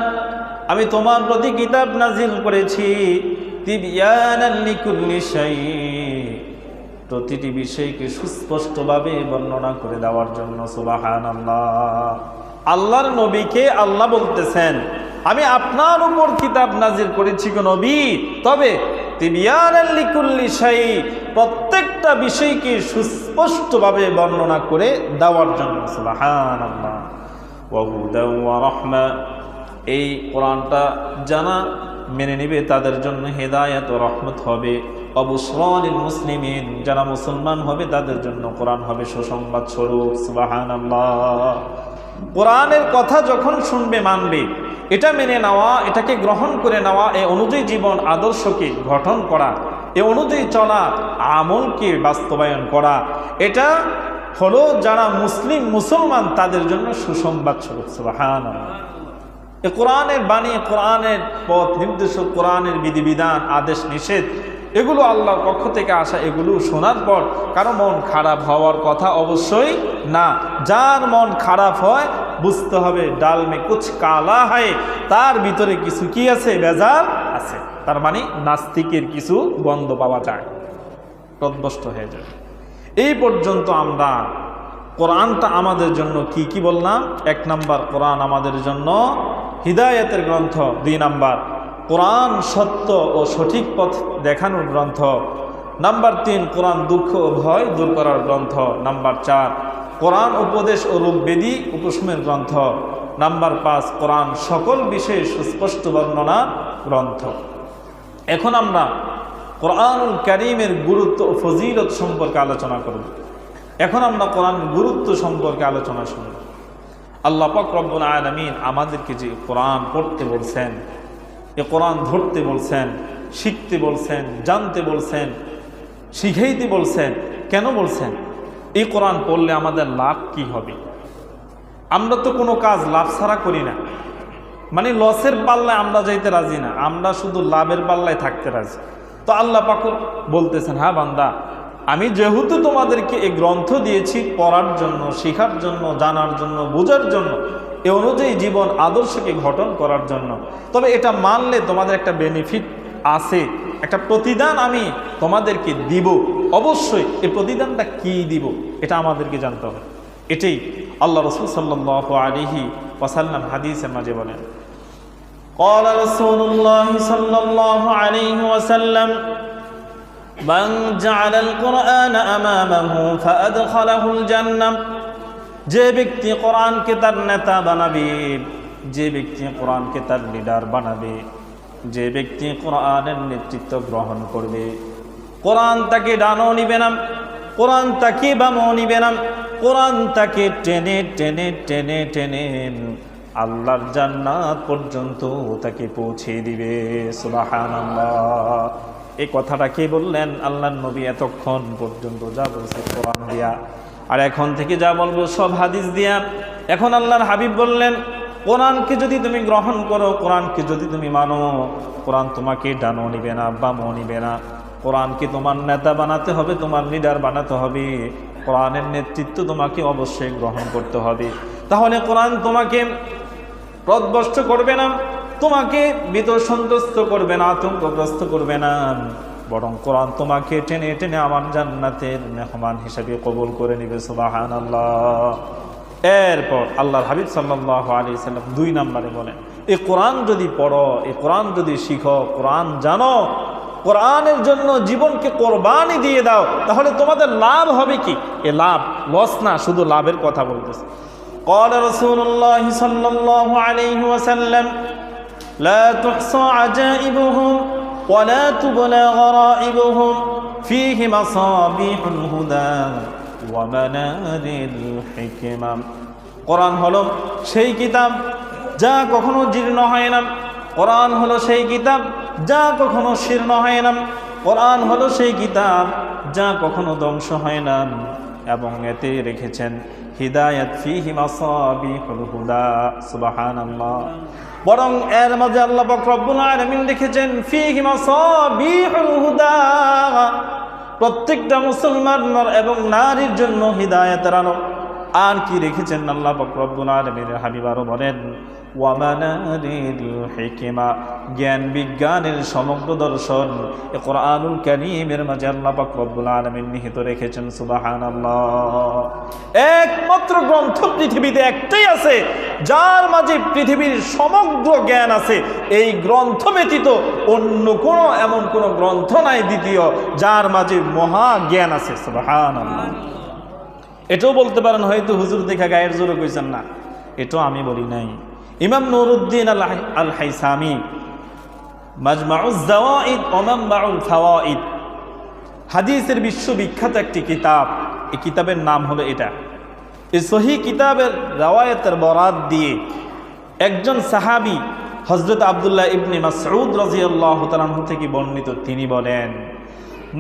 আমি তোমার প্রতি কিতাব নাজিল করেছি, তিবয়ানান লিকুল্লি শাই, প্রতিটি বিষয়কে সুস্পষ্টভাবে বর্ণনা করে দেওয়ার জন্য। সুবহানাল্লাহ। আল্লাহর নবীকে আল্লাহ বলতেছেন, আমি আপনার উপর কিতাব নাজিল করেছি গো নবী, তবে তিবয়ানান লিকুল্লি শাই, প্রত্যেকটা বিষয়কে সুস্পষ্টভাবে বর্ণনা করে দেওয়ার জন্য। সুবহানাল্লাহ। ওয়া হুদা ওয়া রাহমা, এই কোরআনটা জানা মেনে নেবে তাদের জন্য হেদায়েত ও রহমত হবে। অবুশরা লিল মুসলিমিন, যারা মুসলমান হবে তাদের জন্য কোরআন হবে সুসংবাদ স্বরূপ। সুবহানাল্লাহ। কোরআনের কথা যখন শুনবে মানবে, এটা মেনে নেওয়া, এটাকে গ্রহণ করে নেওয়া, এ অনুযায়ী জীবন আদর্শকে গঠন করা, এ অনুযায়ী চলা, আমলকে বাস্তবায়ন করা, এটা হলো যারা মুসলমান তাদের জন্য সুসংবাদ স্বরূপ। সুবহানাল্লাহ। এ কোরআনের বাণী, কোরআনের পথ নির্দেশক, কোরআনের বিধিবিধান, আদেশ নিষেধ, এগুলো আল্লাহর পক্ষ থেকে আসা, এগুলো শোনার পর কারো মন খারাপ হওয়ার কথা অবশ্যই না। যার মন খারাপ হয় বুঝতে হবে ডাল মে কুছ কালা হয়, তার ভিতরে কিছু কি আছে, ভেজাল আছে। তার মানে নাস্তিকের কিছু গন্ধ পাওয়া যায়, প্রদ্বষ্ট হয়ে যায়। এই পর্যন্ত আমরা কোরআনটা আমাদের জন্য কি কি বললাম? 1 নাম্বার, কোরআন আমাদের জন্য হিদায়াতের গ্রন্থ। 2 নাম্বার, কোরআন সত্য ও সঠিক পথ দেখানোর গ্রন্থ। নাম্বার 3, কোরআন দুঃখ ও ভয় দূর করার গ্রন্থ। নাম্বার 4, কোরআন উপদেশ ও রোগ ব্যাধি উপশমের গ্রন্থ। নাম্বার 5, কোরআন সকল বিষয়ে সুস্পষ্ট বর্ণনা গ্রন্থ। এখন আমরা কোরআনুল কারীমের গুরুত্ব ও ফজিলত সম্পর্কে আলোচনা করব। এখন আমরা কোরআনের গুরুত্ব সম্পর্কে আলোচনা শুনব। আল্লাহ পাক রব্বুল আলামিন আমাদেরকে যে কোরআন পড়তে বলছেন, এ কোরআন ধরতে বলছেন, শিখতে বলছেন, জানতে বলছেন, শিখাইতে বলছেন, কেন বলছেন? এই কোরআন পড়লে আমাদের লাভ কি হবে? আমরা তো কোনো কাজ লাভ ছাড়া করি না, মানে লসের পাল্লায় আমরা যাইতে রাজি না, আমরা শুধু লাভের পাল্লায় থাকতে রাজি। তো আল্লাহ পাক বলতেছেন, হ্যাঁ বান্দা, আমি যেহেতু তোমাদেরকে এই গ্রন্থ দিয়েছি পড়ার জন্য, শেখার জন্য, জানার জন্য, বোঝার জন্য, এ অনুযায়ী জীবন আদর্শকে গঠন করার জন্য, তবে এটা মানলে তোমাদের একটা বেনিফিট আছে, একটা প্রতিদান আমি তোমাদেরকে দিব। অবশ্যই এই প্রতিদানটা কি দিব এটা আমাদেরকে জানতে হবে। এটাই আল্লাহ রাসূল সাল্লাল্লাহু আলাইহি ওয়াসাল্লাম হাদিসের মাঝে বলেন, قال رسول الله صلى الله عليه وسلم من جعل القرآن أمامه فأدخله الجنة। যে ব্যক্তি কোরআনকে তার নেতা বানাবে, যে ব্যক্তি কোরআনকে তার লিডার বানাবে, যে ব্যক্তি কোরআনের নেতৃত্ব গ্রহণ করবে, কোরআন তাকে ডানও নিবে না, কোরআন তাকে বামও নিবে না, কোরআন তাকে টেনে টেনে টেনে টেনে আল্লাহর জান্নাত পর্যন্ত তাকে পৌঁছে দিবে। সুবহানাল্লাহ। এই কথাটা কে বললেন? আল্লাহর নবী। এতক্ষণ পর্যন্ত যা বলছে কোরআন দিয়া, আর এখন থেকে যা বলবো সব হাদিস দিয়া। এখন আল্লাহর হাবিব বললেন, কোরআনকে যদি তুমি গ্রহণ করো, কোরআনকে যদি তুমি মানো, কোরআন তোমাকে ডানও নিবে না, বামও নিবে না। কোরআনকে তোমার নেতা বানাতে হবে, তোমার লিডার বানাতে হবে, কোরআনের নেতৃত্ব তোমাকে অবশ্যই গ্রহণ করতে হবে। তাহলে কোরআন তোমাকে পথভ্রষ্ট করবে না, তোমাকে বিতসন্ত্রস্ত করবে না, আতঙ্কগ্রস্ত করবে না, বরং কোরআন তোমাকে টেনে টেনে আমার জান্নাতের মেহমান হিসেবে কবুল করে নেবে। সুবহানাল্লাহ। এরপর আল্লাহর হাবিব সাল্লাল্লাহু আলাইহি সাল্লাম 2 নম্বরে বলেন, এই কোরআন যদি পড়ো, এই কোরআন যদি শিখো, কোরআন জানো, কোরআনের জন্য জীবনকে কোরবানি দিয়ে দাও, তাহলে তোমাদের লাভ হবে কি? এ লাভ, লস না, শুধু লাভের কথা বলতেছে। قال رسول الله صلى الله عليه وسلم لا تحصى عجائبهم ولا تبلى غرائبهم فيه مصابيح الهدى ومنار الحكمة। কোরআন হলো সেই কিতাব যা কখনো জীর্ণ হয় না, কোরআন হলো সেই কিতাব যা কখনো শীর্ণ হয় না, কোরআন হলো সেই কিতাব যা কখনো ধ্বংস হয় না, এবং এতে রেখেছেন হিদায়াত, ফিহি মাসাবিহুল হুদা। সুবহানাল্লাহ। বরং এর মাঝে আল্লাহ পাক রব্বুল আলামিন লিখেছেন ফিহি মাসাবিহুল হুদা, প্রত্যেকটা মুসলমান এবং নারীর জন্য হিদায়াতের আলো। আর কি রেখেছেন আল্লাহ পাক রব্বুল আলামিনের হাবিব আরো বলেন ওয়া মানারিল হিকমা, জ্ঞান বিজ্ঞানের সমগ্র দর্শন এ কোরআনুল কারীমের মাঝে আল্লাহ পাক রব্বুল আলামিন নিহিত রেখেছেন। সুবহানাল্লাহ। একমাত্র গ্রন্থ পৃথিবীতে একটাই আছে যার মাঝে পৃথিবীর সমগ্র জ্ঞান আছে। এই গ্রন্থ ব্যতীত অন্য কোনো এমন কোনো গ্রন্থ নাই দ্বিতীয় যার মাঝে মহা জ্ঞান আছে। সুবহানাল্লাহ। এটাও বলতে পারেন হয়তো হুজুর দেখা গায়ের জোরে কইছেন না, এটাও আমি বলি নাই। ইমাম নুরউদ্দিন আল হাইসামি মাজমাউজ যাওয়াইদ ওয়া মানবাউল ফাওয়াইদ, হাদিসের বিশ্ববিখ্যাত একটি কিতাব। এই কিতাবের নাম হলো এটা। এই সহিহ কিতাবের রাওয়ায়াতের বরাত দিয়ে একজন সাহাবী হযরত আব্দুল্লাহ ইবনে মাসউদ রাদিয়াল্লাহু তাআলা আনহু থেকে বর্ণিত, তিনি বলেন,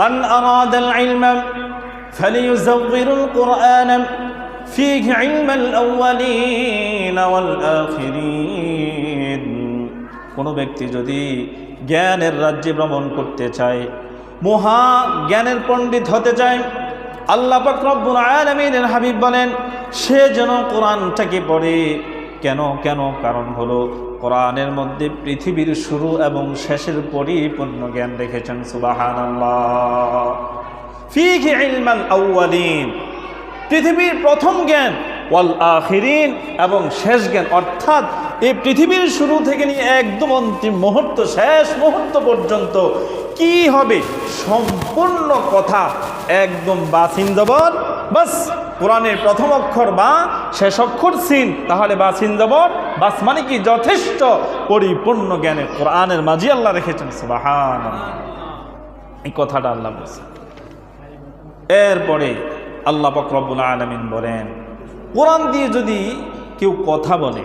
মান আরাদাল ইলমা ফালিয়ুযাওবিরুল কুরআন ফীহি ইলমাল আউয়ালিন ওয়াল আখিরিন। কোনো ব্যক্তি যদি জ্ঞানের রাজ্যে ভ্রমণ করতে চায়, মহা জ্ঞানের পণ্ডিত হতে চায়, আল্লাহ পাক রব্বুল আলামিনের হাবিব বলেন সে যেন কোরআনটাকে পড়ে। কেন? কারণ হলো কোরআনের মধ্যে পৃথিবীর শুরু এবং শেষের পরিপূর্ণ জ্ঞান রেখেছেন। সুবহানাল্লাহ। ফীহি ইলমাল আউয়ালিন, পৃথিবীর প্রথম জ্ঞান, ওয়াল আখিরিন, এবং শেষ জ্ঞান, অর্থাৎ এই পৃথিবীর শুরু থেকে নিয়ে একদম অন্তিম মুহূর্ত, শেষ মুহূর্ত পর্যন্ত কি হবে সম্পূর্ণ কথা একদম বাসিন জবর বাস। কোরআনের প্রথম অক্ষর বা শেষ অক্ষর সিন, তাহলে বাসিন জবর বাস মানে কি যথেষ্ট পরিপূর্ণ জ্ঞানের কোরআনের মাঝে আল্লাহ রেখেছেন। সুবহানাল্লাহ, এই কথাটা আল্লাহ বলছেন। এরপরে আল্লাহ পাক রব্বুল আলামিন বলেন, কোরআন দিয়ে যদি কেউ কথা বলে,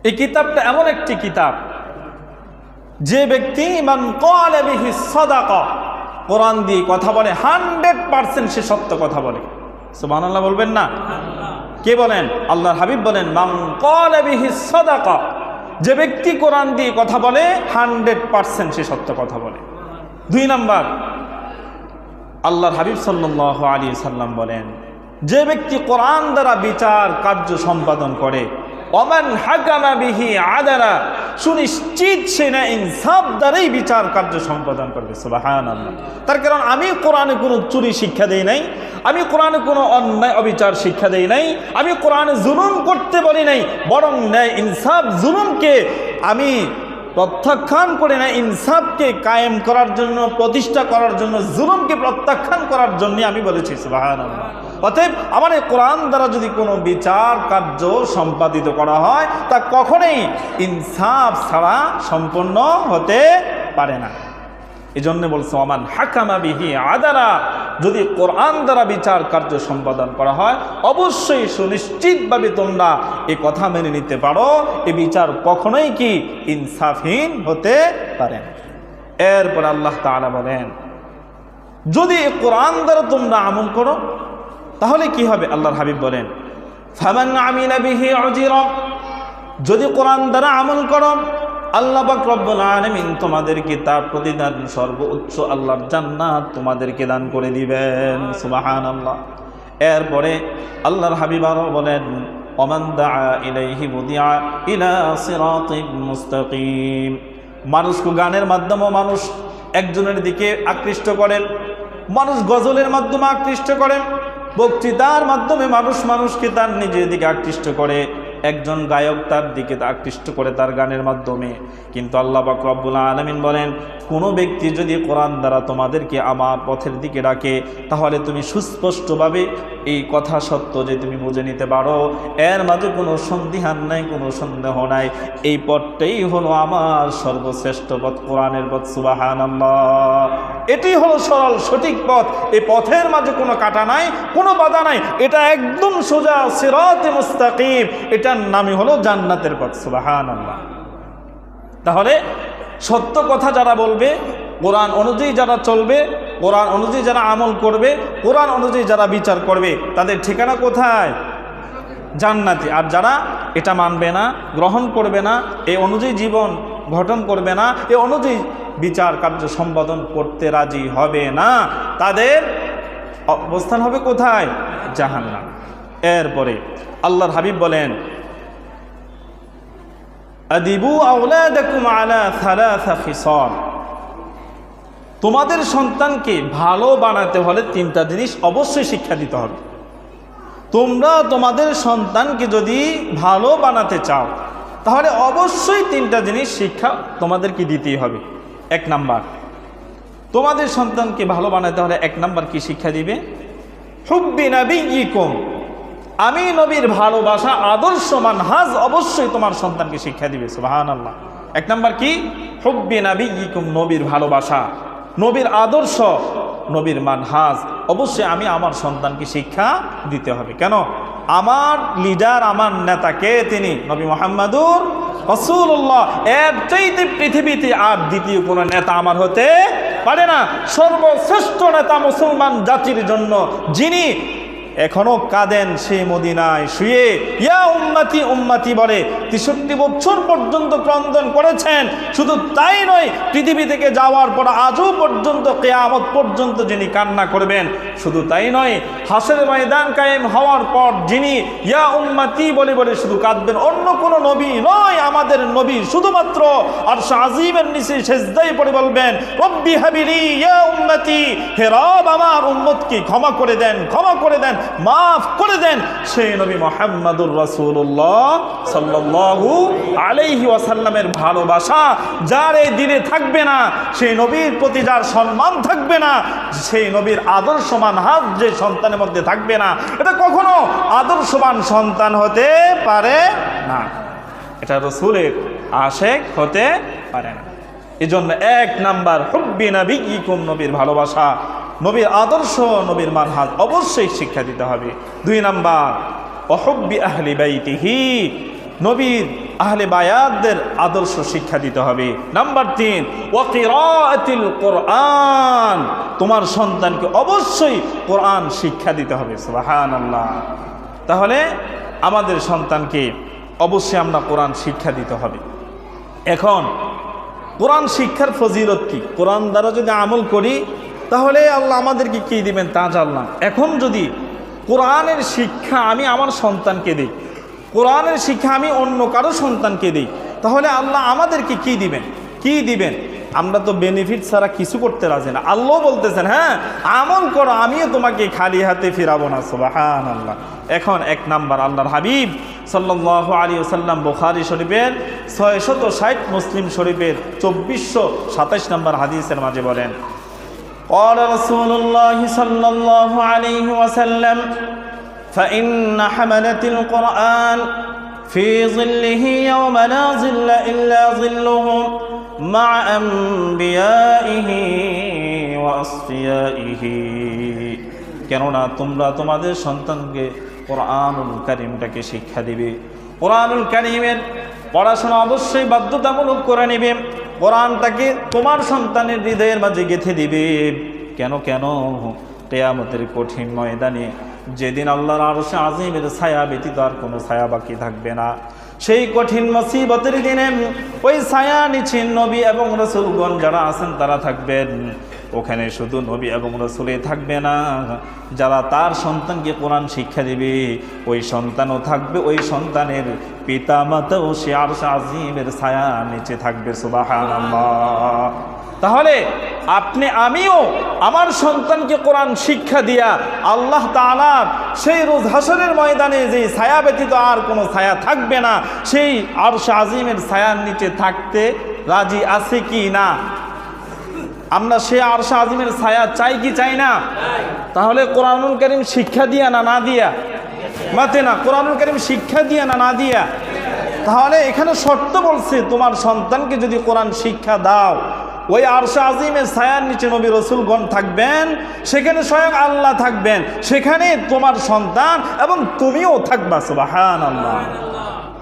এই কিতাবটা এমন একটি কিতাব যে ব্যক্তি মান ক্বালা বিহি সাদাকা, কোরআন দিয়ে কথা বলে 100% সে সত্য কথা বলে। সুবহানাল্লাহ বলবেন না? কে বলেন? আল্লাহর হাবিব বলেন মান ক্বালা বিহি সাদাকা, যে ব্যক্তি কোরআন দিয়ে কথা বলে 100% সে সত্য কথা বলে। 2 নাম্বার, আল্লাহর হাবিব সাল্লাল্লাহু আলাইহি সাল্লাম বলেন যে ব্যক্তি কোরআন দ্বারা বিচার কার্য সম্পাদন করে, ওমান হাকামা বিহি আদালা, সুনিশ্চিত সে না ইনসাফ দ্বারাই বিচার কার্য সম্পাদন করবে। সুবহানাল্লাহ। তার কারণ আমি কোরআনে কোনো চুরি শিক্ষা দেই নাই, আমি কোরআনে কোনো অন্যায় অবিচার শিক্ষা দেই নাই, আমি কোরআনে জুলুম করতে বলি নাই, বরং ন্যায় ইনসাফ জুলুমকে আমি প্রত্যাখ্যান করে না, ইনসাফকে কায়েম করার জন্য, প্রতিষ্ঠা করার জন্য, জুলুমকে প্রত্যাখ্যান করার জন্য আমি বলেছি। সুবহানাল্লাহ। অতএব আমার এই কোরআন দ্বারা যদি কোনো বিচার কার্য সম্পাদিত করা হয় তা কখনোই ইনসাফ ছাড়া সম্পন্ন হতে পারে না। এই জন্য বলছে ওমান হাকামা বিহি আদালা, যদি কোরআন দ্বারা বিচার কার্য সম্পাদন করা হয় অবশ্যই সুনিশ্চিতভাবে তোমরা এই কথা মেনে নিতে পারো, এই বিচার কখনোই কি ইনসাফহীন হতে পারে না। এরপর আল্লাহ তাআলা বলেন যদি কোরআন দ্বারা তোমরা আমল করো তাহলে কি হবে? আল্লাহর হাবিব বলেন ফামান আমিলা বিহি উজিরা, যদি কোরআন দ্বারা আমল করো আল্লাহ পাক রব্বুল আলামিন তোমাদেরকে তার প্রতিদান সর্বোচ্চ আল্লাহর জান্নাত তোমাদেরকে দান করে দিবেন। সুবহানাল্লাহ। এরপরে আল্লাহর হাবিব আরো বলেন ওমান দাআ ইলাইহি বুদিআ ইলা সিরাতিন মুস্তাকিম, মানুষকে গানের মাধ্যমে মানুষ একজনের দিকে আকৃষ্ট করেন, মানুষ গজলের মাধ্যমে আকৃষ্ট করেন, বক্তৃতার মাধ্যমে মানুষ মানুষকে তার নিজের দিকে আকৃষ্ট করে, একজন গায়ক তার দিকে আকৃষ্ট করে তার গানের মাধ্যমে। কিন্তু আল্লাহ পাক রব্বুল আলামিন বলেন কোনো ব্যক্তি যদি কোরআন দ্বারা তোমাদেরকে আমার পথের দিকে ডাকে তাহলে তুমি সুস্পষ্টভাবে এই কথা সত্য যে তুমি বুঝে নিতে পারো, এর মাঝে কোনো সন্দিহান নাই, কোনো সন্দেহ নাই, এই পথটাই হলো আমার সর্বশ্রেষ্ঠ পথ, কোরআনের পথ। সুবহানাল্লাহ। এটি হলো সরল সঠিক পথ, এই পথের মাঝে কোনো কাটা নাই, কোনো বাধা নাই, এটা একদম সোজা সিরাতে মুস্তাকিম, এটার নামই হলো জান্নাতের পথ। সুবহানাল্লাহ। তাহলে সত্য কথা যারা বলবে, কোরআন অনুযায়ী যারা চলবে, কোরআন অনুযায়ী যারা আমল করবে, কোরআন অনুযায়ী যারা বিচার করবে তাদের ঠিকানা কোথায়? জান্নাতে। আর যারা এটা মানবে না, গ্রহণ করবে না, এই অনুযায়ী জীবন গঠন করবে না, এই অনুযায়ী বিচার কার্য সম্পাদন করতে রাজি হবে না, তাদের অবস্থান হবে কোথায়? জাহান্নাম। এরপরে আল্লাহর হাবিব বলেন আদিবু আওলাদাকুম আলা সালাসা খিসাল, তোমাদের সন্তানকে ভালো বানাতে হলে 3টা জিনিস অবশ্যই শিক্ষা দিতে হবে। তোমরা তোমাদের সন্তানকে যদি ভালো বানাতে চাও তাহলে অবশ্যই 3টা জিনিস শিক্ষা তোমাদেরকে দিতেই হবে। 1 নাম্বার, তোমাদের সন্তানকে ভালো বানাতে হলে 1 নাম্বার কি শিক্ষা দিবে? হুব্বি নাবিয়্যিকুম, আমি নবীর ভালোবাসা, আদর্শ, মানহাজ অবশ্যই তোমার সন্তানকে শিক্ষা দিবে। সুবহানাল্লাহ। 1 নাম্বার কি? হুব্বি নাবিয়্যিকুম, নবীর ভালোবাসা, নবীর আদর্শ, নবীর মানহাজ অবশ্যই আমি আমার সন্তানকে শিক্ষা দিতে হবে। কেন? আমার লিডার, আমার নেতাকে তিনি নবী মুহাম্মদুর রাসূলুল্লাহ, এর চাইতে পৃথিবীতে আর দ্বিতীয় কোনো নেতা আমার হতে পারে না। সর্বশ্রেষ্ঠ নেতা মুসলমান জাতির জন্য, যিনি এখনো কাঁদেন সেই মদিনায় শুয়ে, ইয়া উম্মতি উম্মতি বলে 63 বছর পর্যন্ত ক্রন্দন করেছেন। শুধু তাই নয়, পৃথিবী থেকে যাওয়ার পর আজও পর্যন্ত কিয়ামত পর্যন্ত যিনি কান্না করবেন। শুধু তাই নয়, হাসরের ময়দান কায়েম হওয়ার পর যিনি ইয়া উম্মতি বলে বলে শুধু কাঁদবেন। অন্য কোনো নবী নয়, আমাদের নবী শুধুমাত্র আরশ আজিমের নিচে সিজদায় পড়ে বলবেন, রব্বি হাবিলি ইয়া উম্মতি, হে রব আমার উম্মতকে ক্ষমা করে দেন, ক্ষমা করে দেন, মাফ করে দেন। সেই নবী মুহাম্মদুর রাসূলুল্লাহ সাল্লাল্লাহু আলাইহি ওয়াসাল্লামের ভালোবাসা যার এই দিলে থাকবে না, সেই নবীর প্রতি যার সম্মান থাকবে না, সেই নবীর আদর্শমান হাত যে সন্তানের মধ্যে থাকবে না, এটা কখনো আদর্শবান সন্তান হতে পারে না। এটা রাসূলের আশিক হতে পারে না। এজন্য 1 নাম্বার হুব্বি নবিয়িকুম, নবীর ভালোবাসা, নবীর আদর্শ, নবীর মানহাজ অবশ্যই শিক্ষা দিতে হবে। 2 নাম্বার ওহুব্বি আহলি বাইতিহি, নবীর আহলে বায়াতদের আদর্শ শিক্ষা দিতে হবে। নাম্বার 3 ওয়া কিরাআতিল কোরআন, তোমার সন্তানকে অবশ্যই কোরআন শিক্ষা দিতে হবে। সুবহানাল্লাহ। তাহলে আমাদের সন্তানকে অবশ্যই আমরা কোরআন শিক্ষা দিতে হবে। এখন কোরআন শিক্ষার ফজিলত কি? কোরআন দ্বারা যদি আমল করি তাহলে আল্লাহ আমাদেরকে কি দিবেন তা জানলাম। এখন যদি কোরআনের শিক্ষা আমি আমার সন্তানকে দিই, কোরআনের শিক্ষা আমি অন্য কারো সন্তানকে দিই, তাহলে আল্লাহ আমাদেরকে কি দিবেন? কি দিবেন? আমরা তো বেনিফিট ছাড়া কিছু করতে রাজি না। আল্লাহ বলতেছেন, হ্যাঁ আমল করো, আমিও তোমাকে খালি হাতে ফিরাবো না। সুবহানাল্লাহ। এখন 1 নাম্বার আল্লাহর হাবিব সাল্লাল্লাহু আলাইহি ওয়াসাল্লাম বুখারী শরীফের 660, মুসলিম শরীফের 2427 নম্বর হাদিসের মাঝে বলেন, قال رسول الله صلى الله عليه وسلم فإن حملة القرآن في ظله يوم لا ظل إلا ظله مع أنبيائه وأصفيائه, কেননা তোমরা তোমাদের সন্তানকে কোরআনুল কারীমটাকে শিক্ষা দিবে। কোরআনুল কারীমের পড়াশোনা অবশ্যই বাধ্যতামূলক করে নেবে। কোরআনটাকে তোমার সন্তানের হৃদয়ের মাঝে গেঁথে দিবে। কেন কেন? কিয়ামতের কঠিন ময়দানে, যেদিন আল্লাহর আরশে আজিমের ছায়া ব্যতীত আর কোনো ছায়া বাকি থাকবে না, সেই কঠিন মুসিবতের দিনে ওই ছায়া নিচে নবী এবং রাসূলগণ যারা আছেন তারা থাকবেন। ওখানে শুধু নবী এবং রাসূলই থাকবে না, যারা তার সন্তানকে কোরআন শিক্ষা দিবে ওই সন্তানও থাকবে, ওই সন্তানের পিতা মাতাও সে আরশ আজিমের ছায়া নিচে থাকবে। সুবহানাল্লাহ। তাহলে আপনি আমিও আমার সন্তানকে কোরআন শিক্ষা দিয়া আল্লাহ তাআলার সেই রোজ হাসরের ময়দানে যে ছায়া ব্যতীত আর কোনো ছায়া থাকবে না, সেই আরশ আজিমের ছায়ার নিচে থাকতে রাজি আছে কি না? আমরা সে আরশ আজিমের ছায়া চাই কি চাই না? তাহলে কোরআনুল কারীম শিক্ষা দিয়া না দিয়া? মাতে না। কোরআনুল কারীম শিক্ষা দিয়া না দিয়া? তাহলে এখানে শর্ত বলছে, তোমার সন্তানকে যদি কোরআন শিক্ষা দাও, ওই আরশ আজিমের ছায়ার নিচে নবী রাসূলগণ থাকবেন, সেখানে স্বয়ং আল্লাহ থাকবেন, সেখানে তোমার সন্তান এবং তুমিও থাকবা। সুবহানাল্লাহ।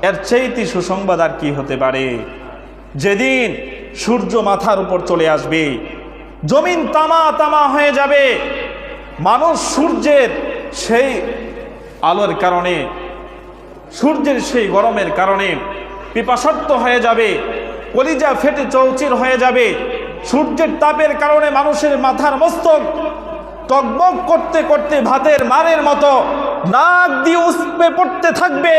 এর চাইতে সুসংবাদ আর কি হতে পারে? যেদিন সূর্য মাথার উপর চলে আসবে, জমিন তামা তামা হয়ে যাবে, মানুষ সূর্যের সেই আলোর কারণে, সূর্যের সেই গরমের কারণে পিপাসার্ত হয়ে যাবে, কলিজা ফেটে চৌচির হয়ে যাবে। সূর্যের তাপের কারণে মানুষের মাথার মস্তক টকবক করতে করতে ভাতের মারের মতো নাক দিয়ে উস্পে পড়তে থাকবে।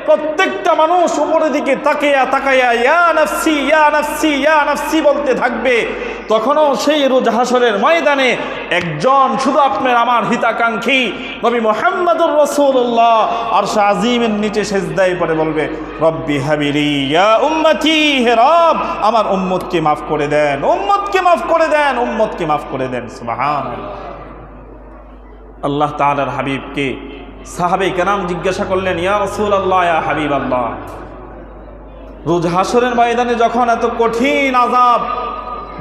প্রত্যেকটা মানুষ উপরের দিকে তাকাইয়া তাকাইয়া ইয়া নাফসি ইয়া নাফসি ইয়া নাফসি বলতে থাকবে। তখনও সেই রোজ হাসরের ময়দানে একজন শুধু আপনার আমার হিতাকাঙ্ক্ষী নবী মুহাম্মদুর রাসূলুল্লাহ আরশ আজিমের নিচে সিজদায় পড়ে বলবে, রব্বি হাবিলি ইয়া উম্মতি, হে রব আমার উম্মতকে মাফ করে দেন, উম্মতকে মাফ করে দেন, উম্মতকে মাফ করে দেন। সুবহানাল্লাহ। আল্লাহ তাআলার হাবিবকে সাহাবায়ে কেরাম জিজ্ঞাসা করলেন, ইয়া রাসূলুল্লাহ ইয়া হাবিবাল্লাহ, রোজ হাসরের ময়দানে যখন এত কঠিন আযাব,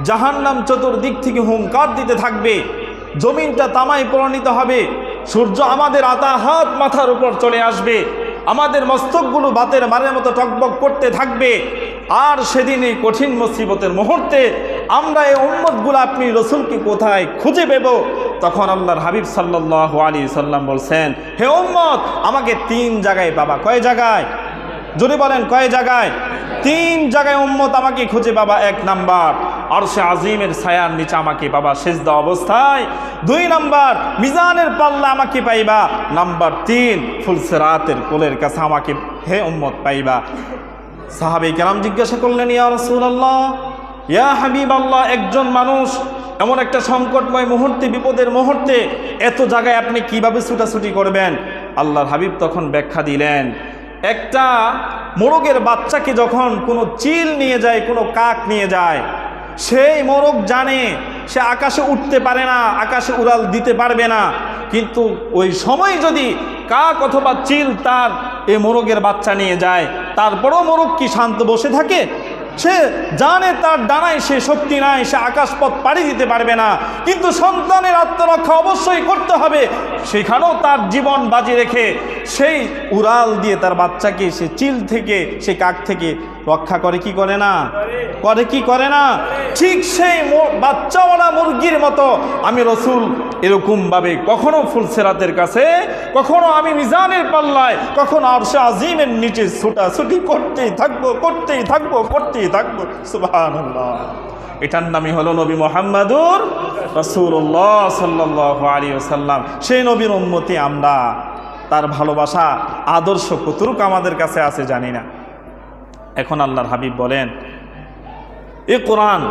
জাহান্নাম চতুর্দিক থেকে হুঙ্কার দিতে থাকবে, জমিনটা তামায় পরিণত হবে, সূর্য আমাদের আধা হাত মাথার উপর চলে আসবে, আমাদের মস্তকগুলো বাতের মারের মতো টকবক করতে থাকবে। আর সেদিন এই কঠিন মুসিবতের মুহূর্তে আমরা এই উম্মতগুলো আপনি রসুলকে কোথায় খুঁজে পেব? তখন আল্লাহর হাবিব সাল্লাল্লাহু আলাইহি সাল্লাম বলছেন, হে উম্মত, আমাকে 3 জায়গায় পাবা। কয় জায়গায়? যদি বলেন কয় জায়গায়? 3 জায়গায় উম্মত আমাকে খুঁজে পাবা। 1 নাম্বার, আরশে আজিমের ছায়ার নিচে আমাকে পাবা সিজদা অবস্থায়। 2 নাম্বার, মিজানের পাল্লা আমাকে পাইবা। নাম্বার 3, ফুলসিরাতের কোলের কাছে আমাকে হে উম্মত পাইবা। সাহাবায়ে কেরাম জিজ্ঞাসা করলেন, ইয়া রাসূলুল্লাহ, ইয়া হাবিবাল্লাহ, একজন মানুষ এমন একটা সংকটময় মুহূর্তে, বিপদের মুহূর্তে এত জায়গায় আপনি কিভাবে ছুটাছুটি করবেন? আল্লাহর হাবিব তখন ব্যাখ্যা দিলেন, একটা মোরগের বাচ্চাকে যখন কোনো চিল নিয়ে যায়, কোনো কাক নিয়ে যায়, সেই মোরগ জানে সে আকাশে উঠতে পারে না, আকাশে উড়াল দিতে পারবে না, কিন্তু ওই সময় যদি কাক অথবা চিল তার এই মোরগের বাচ্চা নিয়ে যায়, তারপরও মোরগ কি শান্ত বসে থাকে? সে জানে তার ডানায় সে শক্তি নাই, সে আকাশপথ পাড়ি দিতে পারবে না, কিন্তু সন্তানের আত্মরক্ষা অবশ্যই করতে হবে। সেখানেও তার জীবন বাজি রেখে সেই উড়াল দিয়ে তার বাচ্চাকে সে চিল থেকে, সে কাক থেকে রক্ষা করে কি করে না? করে কি করে না? ঠিক সেই বাচ্চাওয়ালা মুরগির মতো আমি রসুল এরকমভাবে কখনো ফুলসিরাতের কাছে, কখনো আমি মিজানের পাল্লায়, কখনো আরশে আজিমের নিচে ছুটাছুটি করতেই থাকবো, করতেই থাকবো, করতেই থাকবো। সুবহানাল্লাহ। এটার নামই হলো নবী মুহাম্মাদুর রাসূলুল্লাহ সাল্লাল্লাহু আলাইহি ওয়াসাল্লাম। সেই নবীর উম্মতি আমরা। তার ভালোবাসা, আদর্শ কতটুকু আমাদের কাছে আছে জানি না। এখন আল্লাহর হাবিব বলেন, এ কোরআন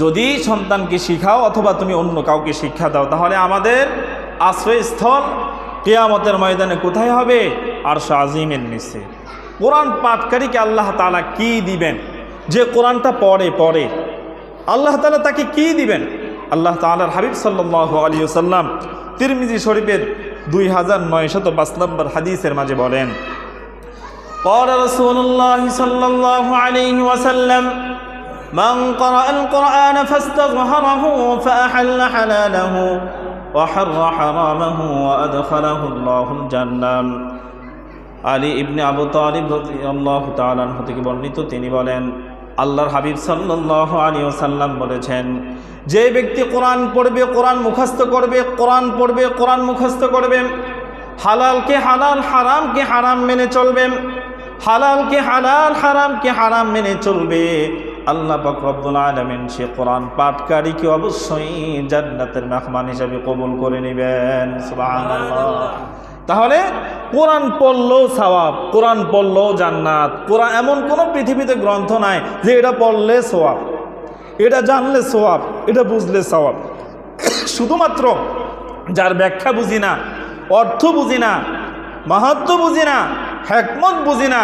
যদি সন্তানকে শিখাও অথবা তুমি অন্য কাউকে শিক্ষা দাও, তাহলে আমাদের আশ্রয়স্থল কিয়ামতের ময়দানে কোথায় হবে? আরশে আজিমের নিচে। কোরআন পাঠকারীকে আল্লাহ তাআলা কি দিবেন? যে কোরআনটা পড়ে আল্লাহ তাআলা তাকে কি দিবেন? আল্লাহ তাআলার হাবিব সাল্লাল্লাহু আলাইহি ওয়াসাল্লাম তিরমিজি শরীফের 2905 নম্বর হাদিসের মাঝে বলেন, قال رسول الله صلى الله عليه وسلم من قرأ القرآن فاستظهره فأحل حلاله وحر حرامه وأدخله الله الجنة। আলী ইবনে আবু তালিব রাদিয়াল্লাহু তাআলা আনহু থেকে বর্ণিত, তিনি বলেন, আল্লাহর হাবিব সাল্লাল্লাহু আলাইহি ওয়াসাল্লাম বলেছেন, যে ব্যক্তি কোরআন পড়বে, কোরআন মুখস্থ করবে, কোরআন পড়বে, কোরআন মুখস্থ করবে, হালালকে হালাল, হারামকে হারাম মেনে চলবে, হালালকে হালাল, হারামকে হারাম মেনে চলবে, আল্লাহ পাক রব্বুল আলামিন সে কোরআন পাঠকারীকে অবশ্যই জান্নাতের মেহমান হিসেবে কবুল করে নেবেন। সুবহানাল্লাহ। তাহলে কোরআন পড়লেও সওয়াব, কোরআন পড়লেও জান্নাত। কোরআন এমন কোনো পৃথিবীতে গ্রন্থ নাই যে এটা পড়লে সওয়াব, এটা জানলে সওয়াব, এটা বুঝলে সওয়াব। শুধুমাত্র যার ব্যাখ্যা বুঝি না, অর্থ বুঝি না, মাহাত্ম্য বুঝি না, হিকমত বুঝি না,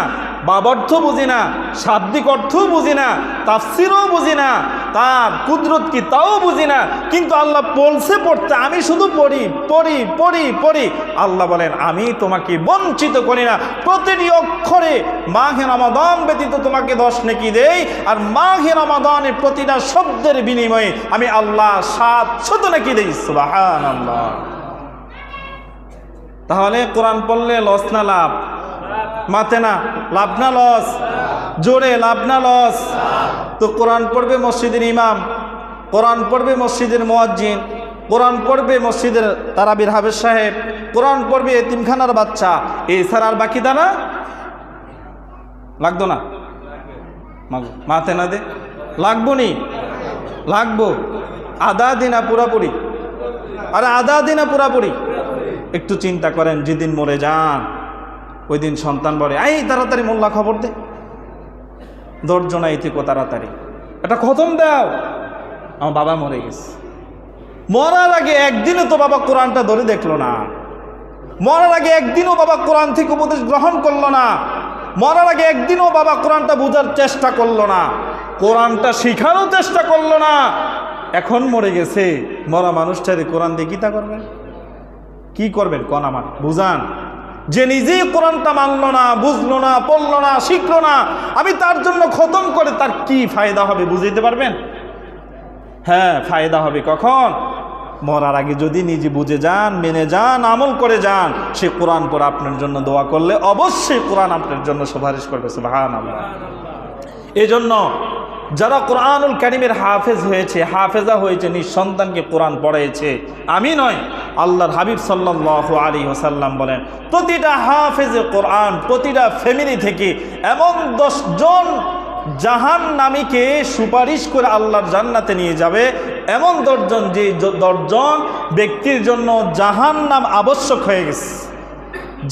বাবার্থ বুঝি না, শাব্দিক অর্থও বুঝি না, তাফসিরও বুঝি না, তার কুদরত কি তাও বুঝি না, কিন্তু আল্লাহ বলছে পড়তে, আমি শুধু পড়ি পড়ি পড়ি পড়ি। আল্লাহ বলেন, আমি তোমাকে বঞ্চিত করি না, প্রতিটি অক্ষরে মাহে রমাদান ব্যতীত তোমাকে 10 নেকি দেই, আর মাহে রমাদানের প্রতিটা শব্দের বিনিময়ে আমি আল্লাহ 700 নেকি দেই। সুবহানাল্লাহ। তাহলে কোরআন পড়লে লস না লাভ? মাতে না, লাভ না লস? জোরে, লাভ না লস? তো কোরআন পড়বে মসজিদের ইমাম, কোরআন পড়বে মসজিদের মুয়াজ্জিন, কোরআন পড়বে মসজিদের তারাবির হাফেজ সাহেব, কোরআন পড়বে এতিমখানার বাচ্চা, এছাড়া আর বাকি দানা লাগতো না? মাতে না দে লাগবো নি? লাগবো। আধা দিনা পুরাপুরি? আরে আধা দিনা পুরাপুরি? একটু চিন্তা করেন, যেদিন মরে যান ওই দিন সন্তান বলে, এই তাড়াতাড়ি মোল্লা খবর দে, দর্জনা এই থেকে তাড়াতাড়ি এটা খতম দাও, আমার বাবা মরে গেছে। মরার আগে একদিনও তো বাবা কোরআনটা ধরে দেখলো না, মরার আগে একদিনও বাবা কোরআন থেকে উপদেশ গ্রহণ করলো না, মরার আগে একদিনও বাবা কোরআনটা বোঝার চেষ্টা করলো না, কোরআনটা শিখানোর চেষ্টা করলো না। এখন মরে গেছে, মরা মানুষটারে কোরআন দিয়ে গীতা করবেন? কি করবেন কোন আমার বুঝান? যে নিজেই কোরআনটা মানলো না, বুঝলো না, পড়লো না, শিখলো না, আমি তার জন্য খতম করে তার কি ফায়দা হবে বুঝাইতে পারবেন? হ্যাঁ, ফায়দা হবে কখন? মরার আগে যদি নিজে বুঝে যান, মেনে যান, আমল করে যান, সে কোরআন পড়ে আপনার জন্য দোয়া করলে অবশ্যই কোরআন আপনার জন্য সুপারিশ করবে। সুবহানাল্লাহ। এই জন্য যারা কোরআনুল কারীমের হাফেজ হয়েছে, হাফেজা হয়েছে, নিঃসন্তানকে কোরআন পড়াইছে, আমি নয়, আল্লাহর হাবিব সাল্লাল্লাহু আলাইহি ওয়াসাল্লাম বলেন প্রতিটা হাফেজে কোরআন, প্রতিটা ফ্যামিলি থেকে এমন 10 জন জাহান্নামীকে সুপারিশ করে আল্লাহর জান্নাতে নিয়ে যাবে, এমন 10 জন, যে 10 জন ব্যক্তির জন্য জাহান্নাম আবশ্যক হয়ে গেছে,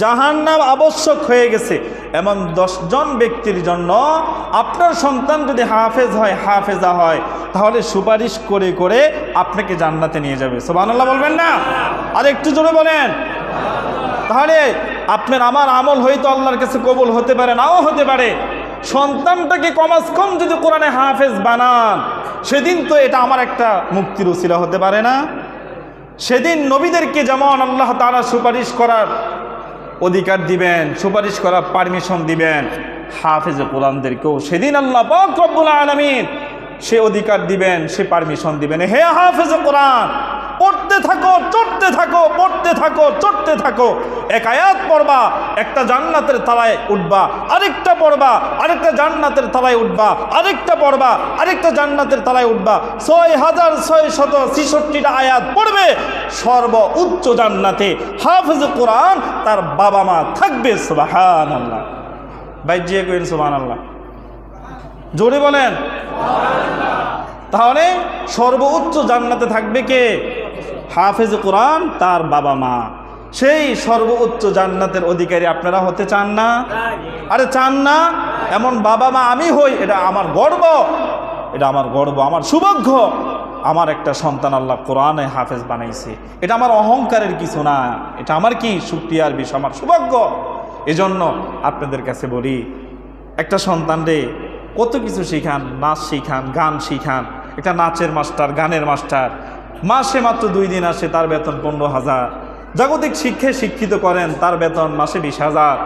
জাহান্নাম আবশ্যক হয়ে গেছে, এমন 10 জন ব্যক্তির জন্য আপনার সন্তান যদি হাফেজ হয়, হাফেজা হয়, তাহলে সুপারিশ করে করে আপনাকে জান্নাতে নিয়ে যাবে। সুবহানাল্লাহ বলবেন না? আর একটু জোরে বলেন। তাহলে আপনার আমার আমল হয়তো আল্লাহর কাছে কবুল হতে পারে, নাও হতে পারে। সন্তানটাকে কমাস কম যদি কোরআনে হাফেজ বানান, সেদিন তো এটা আমার একটা মুক্তির উসিলা হতে পারে না? সেদিন নবীদেরকে যেমন আল্লাহ তাআলা সুপারিশ করার অধিকার দিবেন, সুপারিশ করার পারমিশন দিবেন, হাফেজে কোরআনদেরকেও সেদিন আল্লাহ পাক রব্বুল আলামিন সে অধিকার দিবেন, সে পারমিশন দিবেন। হে হাফেজে কোরআন, পড়তে থাকো, চড়তে থাকো, পড়তে থাকো, চড়তে থাকো। এক আয়াত পড়বা, একটা জান্নাতের তলায় উঠবা, আরেকটা পড়বা, আরেকটা জান্নাতের তলায় উঠবা, আরেকটা পড়বা, আরেকটা জান্নাতের তলায় উঠবা। 6666টা আয়াত পড়বে, সর্ব উচ্চ জান্নাতে হাফেজে কোরআন তার বাবা মা থাকবে। সুবহানাল্লাহ। বাইজিয়ে কইন সুবহানাল্লাহ, জোরে বলেন। তাহলে সর্বোচ্চ জান্নাতে থাকবে কে? হাফেজে কোরআন তার বাবা মা। সেই সর্বোচ্চ জান্নাতের অধিকারী আপনারা হতে চান না? আরে চান না? এমন বাবা মা আমি হই, এটা আমার গর্ব, এটা আমার গর্ব, আমার সৌভাগ্য। আমার একটা সন্তান আল্লাহ কোরআনে হাফেজ বানাইছে, এটা আমার অহংকারের কিছু না, এটা আমার কি শুকরিয়ার বিষয়, আমার সৌভাগ্য। এজন্য আপনাদের কাছে বলি, একটা সন্তানরে কত কিছু শিখান, নাচ শিখান, গান শিখান। একটা নাচের মাস্টার, গানের মাস্টার, মাসে মাত্র 2 দিন আসে, তার বেতন 15,000। জাগতিক শিক্ষায় শিক্ষিত করেন, তার বেতন মাসে 20,000।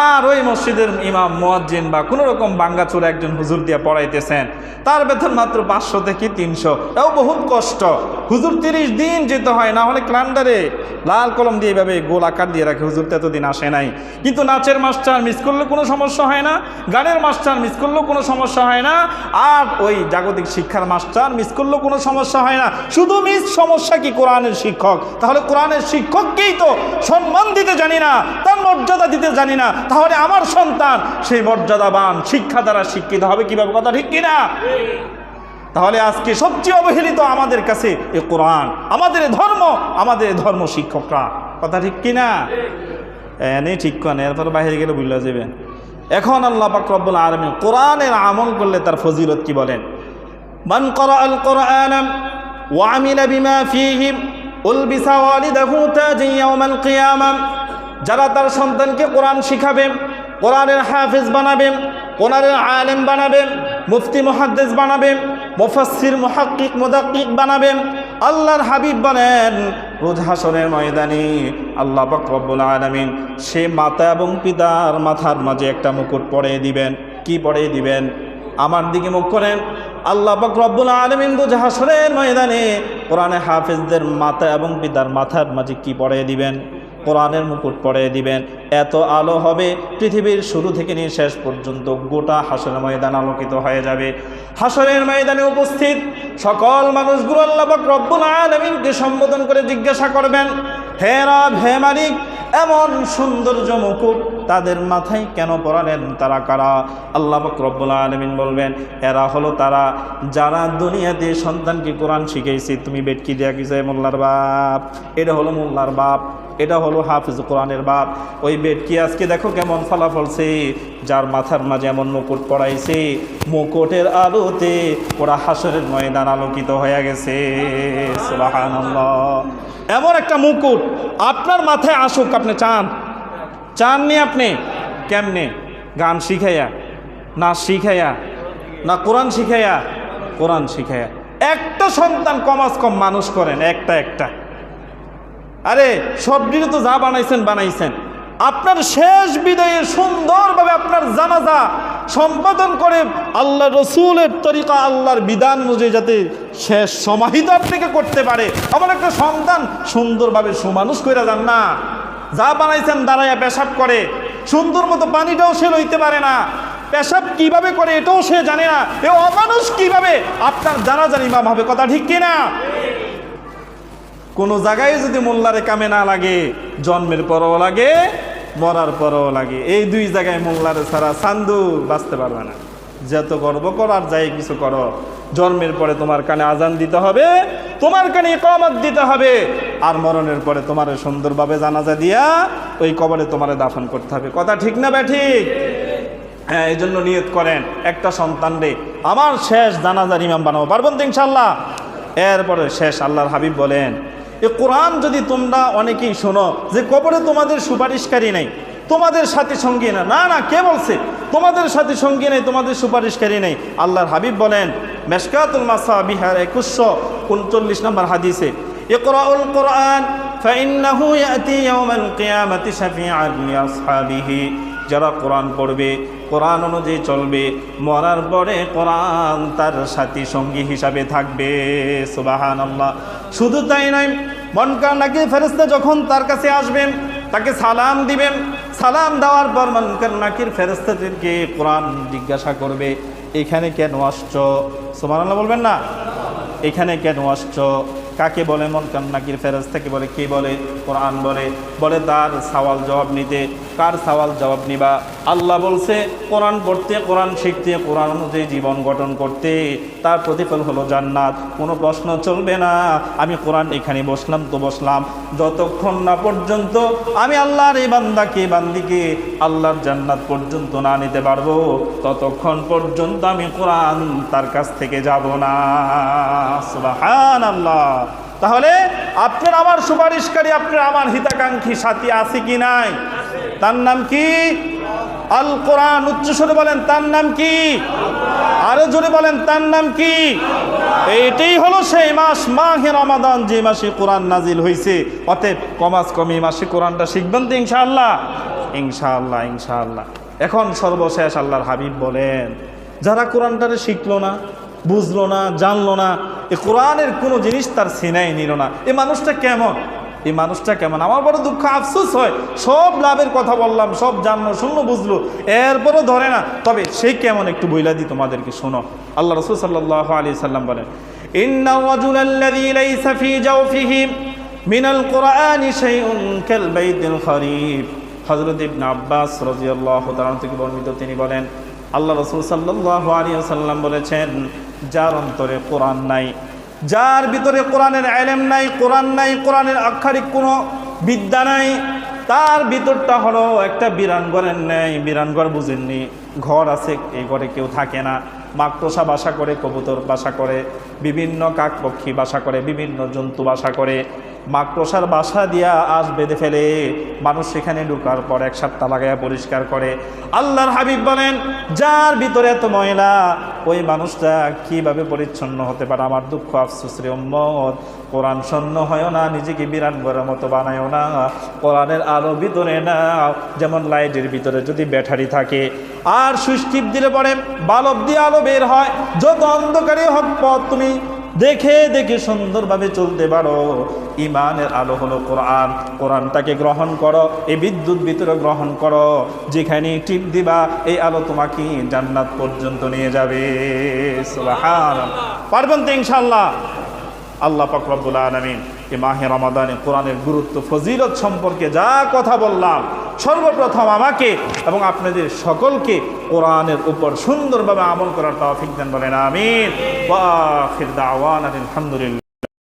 আর ওই মসজিদের ইমাম, মুয়াজ্জিন বা কোনো রকম বাঙ্গাচুরা একজন হুজুর দিয়ে পড়াইতেছেন, তার বেতন মাত্র 500 থেকে 300। এও বহুত কষ্ট। হুজুর 30 দিন যেতে হয়, না হলে ক্যালেন্ডারে লাল কলম দিয়ে এভাবে গোল আকার দিয়ে রাখে, হুজুর তো এতদিন আসে নাই। কিন্তু নাচের মাস্টার মিস করলে কোনো সমস্যা হয় না, গানের মাস্টার মিস করলেও কোনো সমস্যা হয় না, আর ওই জাগতিক শিক্ষার মাস্টার মিস করলেও কোনো সমস্যা হয় না। শুধু মিস সমস্যা কি? কোরআনের শিক্ষক। তাহলে কোরআনের শিক্ষককেই তো সম্মান দিতে জানি না, তার মর্যাদা দিতে জানি না, তাহলে আমার সন্তান সেই মর্যাদাবান শিক্ষা দ্বারা শিক্ষিত হবে কিভাবে? কথা ঠিক কিনা? তাহলে আজকে সবচেয়ে অবহেলিত আমাদের কাছে এই কোরআন, আমাদের ধর্ম, আমাদের ধর্ম শিক্ষকরা। কথা ঠিক কিনা? এনে ঠিক করেন, এরপর বাইরে গেলে ভুলে যাবেন। এখন আল্লাহ পাক রব্বুল আলামিন কোরআনের আমল করলে তার ফজিলত কি বলেন? মান ক্বারাআল কোরআন ওয়া আমিলা বিমা ফীহি উলবিসা ওয়ালিদাহু তাজান ইয়াউমাল কিয়ামাহ। যারা তার সন্তানকে কোরআন শিখাবেন, কোরআনের হাফেজ বানাবেন, কোরআনের আলেম বানাবেন, মুফতি মুহাদ্দিস বানাবেন, মুফাসসির মুহাক্কিক মুদাক্কিক বানাবেন, আল্লাহর হাবিব বলেন রোজ হাসরের ময়দানে আল্লাহ পাক রব্বুল আলামিন সে মাতা এবং পিতার মাথার মাঝে একটা মুকুট পরিয়ে দিবেন। কি পরিয়ে দিবেন? আমার দিকে মুখ করেন। আল্লাহ পাক রব্বুল আলামিন রোজ হাসরের ময়দানে কোরআনে হাফেজদের মাতা এবং পিতার মাথার মাঝে কি পরিয়ে দিবেন? কোরআনের মুকুট পরিয়ে দিবেন। এত আলো হবে পৃথিবীর শুরু থেকে নিয়ে শেষ পর্যন্ত গোটা হাসরের ময়দান আলোকিত হয়ে যাবে। হাসরের ময়দানে উপস্থিত সকল মানুষগুলো আল্লাহ পাক রব্বুল আলামিনকে সম্বোধন করে জিজ্ঞাসা করবেন, হে রব, হে মালিক, এমন সৌন্দর্য মুকুট তাদের মাথায় কেন পরালেন? তারা কারা? আল্লাহ পাক রব্বুল আলামিন বলবেন, এরা হলো তারা যারা দুনিয়াতে সন্তানকে কোরআন শিখাইছে। তুমি বেটকি দেয়া কি যায়? মোল্লার বাপ। এটা হলো মোল্লার বাপ, এটা হলো হাফিজ কোরআনের বাপ। ওই বেটকি আজকে দেখো কেমন ফলাফলছে, যার মাথার মাঝে এমন মুকুট পড়াইছে, মুকুটের আলোতে ওরা হাসরের ময়দান আলোকিত হয়ে গেছে। সুবহানাল্লাহ। এমন একটা মুকুট আপনার মাথায় আসুক, আপনি চান? চাননি আপনি? কেমনে? গান শিখাইয়া, নাচ শিখাইয়া, না কোরআন শিখাইয়া? কোরআন শিখাইয়া। একটা সন্তান কমাস কম মানুষ করেন, একটা। আরে সবটির তো যা বানাইছেন বানাইছেন। আপনার শেষ বিদায়ে সুন্দরভাবে আপনার জানাজা সম্পাদন করে আল্লাহ রসুলের তরিকা, আল্লাহর বিধান অনুযায়ী যাতে শেষ সমাহিত আপনাকে করতে পারে, আমার একটা সন্তান সুন্দরভাবে সুমানুষ করে যান না। যা বানাইছেন দাঁড়াইয়া পেশাব করে, সুন্দর মতো পানিটাও সে লইতে পারে না, পেশাব কিভাবে করে এটাও সে জানে না, এ অমানুষ কিভাবে আপনার জানাজার ইমাম হবে? কথা ঠিক কিনা? কোনো জায়গায় যদি মোল্লারে কামে না লাগে, জন্মের পরও লাগে, মরার পরও লাগে। এই দুই জায়গায় মোল্লারে ছাড়া চান্দু বাঁচতে পারবে না। যত গর্ব করো আর যাই কিছু করো, জন্মের পরে তোমার কানে আজান দিতে হবে, তোমার কানে ইকামত দিতে হবে, আর মরণের পরে তোমার সুন্দরভাবে জানাজা দিয়া ওই কবরে তোমারে দাফন করতে হবে। কথা ঠিক না ঠিক? হ্যাঁ, এই জন্য নিয়ত করেন একটা সন্তান রে আমার শেষ জানাজার ইমাম বানাবো। পারবেন তো ইনশাল্লাহ? এরপরে শেষ আল্লাহর হাবিব বলেন, এ কোরআন যদি তোমরা অনেকেই শোনো যে কবরে তোমাদের সুপারিশকারী নেই, তোমাদের সাথী সঙ্গী না, না না, কে বলছে তোমাদের সাথী সঙ্গী নেই, তোমাদের সুপারিশকারী নেই? আল্লাহর হাবিব বলেন মেশকাতুল মাসাবিহার 2139 নম্বর হাদিসে, ইকরাউল কোরআন ফাইন্নাহু ইয়াতি ইয়াউমাল কিয়ামাতি শাফিআন লিআসহাবিহি। যারা কোরআন পড়বে, কোরআন অনুযায়ী চলবে, মরার পরে কোরআন তার সাথী সঙ্গী হিসাবে থাকবে। সুবহানাল্লাহ। শুধু তাই নয়, মুনকার নাকির ফেরেশতা যখন তার কাছে আসবেন, তাকে সালাম দিবেন, সালাম দেওয়ার পর মুনকার নাকির ফেরেশতাদেরকে কোরআন জিজ্ঞাসা করবে, এখানে কেন আসছো? সুবহানাল্লাহ বলবেন না? এখানে কেন আসছো? কাকে বলে? মুনকার নাকির ফেরেশতাকে বলে। কে বলে? কোরআন বলে। বলে তার সওয়াল জবাব নিতে। কার সওয়াল জবাব নিবা? আল্লাহ বলছে কোরআন পড়তে, কোরআন শিখতে, কোরআন অনুযায়ী জীবন গঠন করতে, তার প্রতিফল হলো জান্নাত। কোনো প্রশ্ন চলবে না। আমি কোরআন এখানে বসলাম তো বসলাম, যতক্ষণ না পর্যন্ত আমি আল্লাহর এই বান্দিকে আল্লাহর জান্নাত পর্যন্ত না নিতে পারবো, ততক্ষণ পর্যন্ত আমি কোরআন তার কাছ থেকে যাব না। সুবহানাল্লাহ। তাহলে আপনার আমার সুপারিশকারী, আপনার আমার হিতাকাঙ্ক্ষী সাথী আছে কি নাই? তার নাম কি? আল কোরআন। উচ্চস্বরে বলেন তার নাম কি? আরো জোরে বলেন তার নাম কি? এইটাই হলো সেই মাস, মাহে রমাদান, যে মাসে কোরআন নাজিল হয়েছে। অতএব কমাস কম এই মাসে কোরআনটা শিখবেন তো ইনশাআল্লাহ? ইনশাআল্লাহ, ইনশাআল্লাহ। এখন সর্বশেষ আল্লাহর হাবিব বলেন, যারা কোরআনটারে শিখলো না, বুঝলো না, জানলো না, এ কোরআনের কোনো জিনিস তার সিনাই নিল না, এ মানুষটা কেমন? এই মানুষটা কেমন? আমার বড় দুঃখ, আফসোস হয়। সব লাভের কথা বললাম, সব জানলো, শুনলো, বুঝলো, এরপরও ধরে না। তবে সেই কেমন একটু বইলা দিই তোমাদেরকে, শোনো। আল্লাহ রাসূল সাল্লাল্লাহু আলাইহি সাল্লাম বলেন, ইন্না রাজুলাল্লাযী লাইসা ফী জাওফিহি মিনাল কুরআনি শাইউন কাল বাইতিল খরিব। হযরত ইবনে আব্বাস রাদিয়াল্লাহু তাআলা থেকে বর্ণিত, তিনি বলেন আল্লাহ রাসূল সাল্লাল্লাহু আলাইহি সাল্লাম বলেছেন, যার অন্তরে কোরআন নাই, যার ভিতরে কোরআনের ইলম নাই, কোরআন নাই, কোরআনের আক্ষরিক কোনো বিদ্যা নাই, তার ভিতরটা হলো একটা বিরান ঘরের ন্যায়। বিরান ঘর বুঝেননি? ঘর আছে, এই ঘরে কেউ থাকে না। মাকড়সা বাসা করে, কবুতর বাসা করে, বিভিন্ন কাক পক্ষী বাসা করে, বিভিন্ন জন্তু বাসা করে। মাকড়সার বাসা দিয়া আঁশ বেঁধে ফেলে, মানুষ সেখানে ঢুকার পর এক সপ্তাহ লাগাইয়া পরিষ্কার করে। আল্লাহর হাবিব বলেন, যার ভিতরে এত ময়লা, ওই মানুষটা কিভাবে পরিচ্ছন্ন হতে পারে? আমার দুঃখ, আফসোস রে উম্মত, কোরআন শূন্য হয় না, নিজেকে বিরান ঘরের মতো বানায়ও না। কোরআনের আলো ভিতরে না, যেমন লাইটের ভিতরে যদি ব্যাটারি থাকে আর সুইচ টিপ দিলে পরে বাল্ব দিয়ে আলো বের হয়, যত অন্ধকারে হোক পথ তুমি দেখে দেখে সুন্দরভাবে চলতে পারো। ইমানের আলো হলো কোরআন। কোরআনটাকে গ্রহণ করো, এই বিদ্যুৎ ভিতরে গ্রহণ করো, যেখানে টিপ দিবা এই আলো তোমাকে জান্নাত পর্যন্ত নিয়ে যাবে। সুবহানাল্লাহ। পারবেন তো ইনশাআল্লাহ? আল্লাহ পাক রব্বুল আলামিন এই মাহে রমাদানে কোরআনের গুরুত্ব, ফজিলত সম্পর্কে যা কথা বললাম, সর্বপ্রথম আমাকে এবং আপনাদের সকলকে কোরআনের উপর সুন্দরভাবে আমল করার তৌফিক দেন, বলেন আমিন। ওয়া আখির দাওয়ানা আলহামদুলিল্লাহ।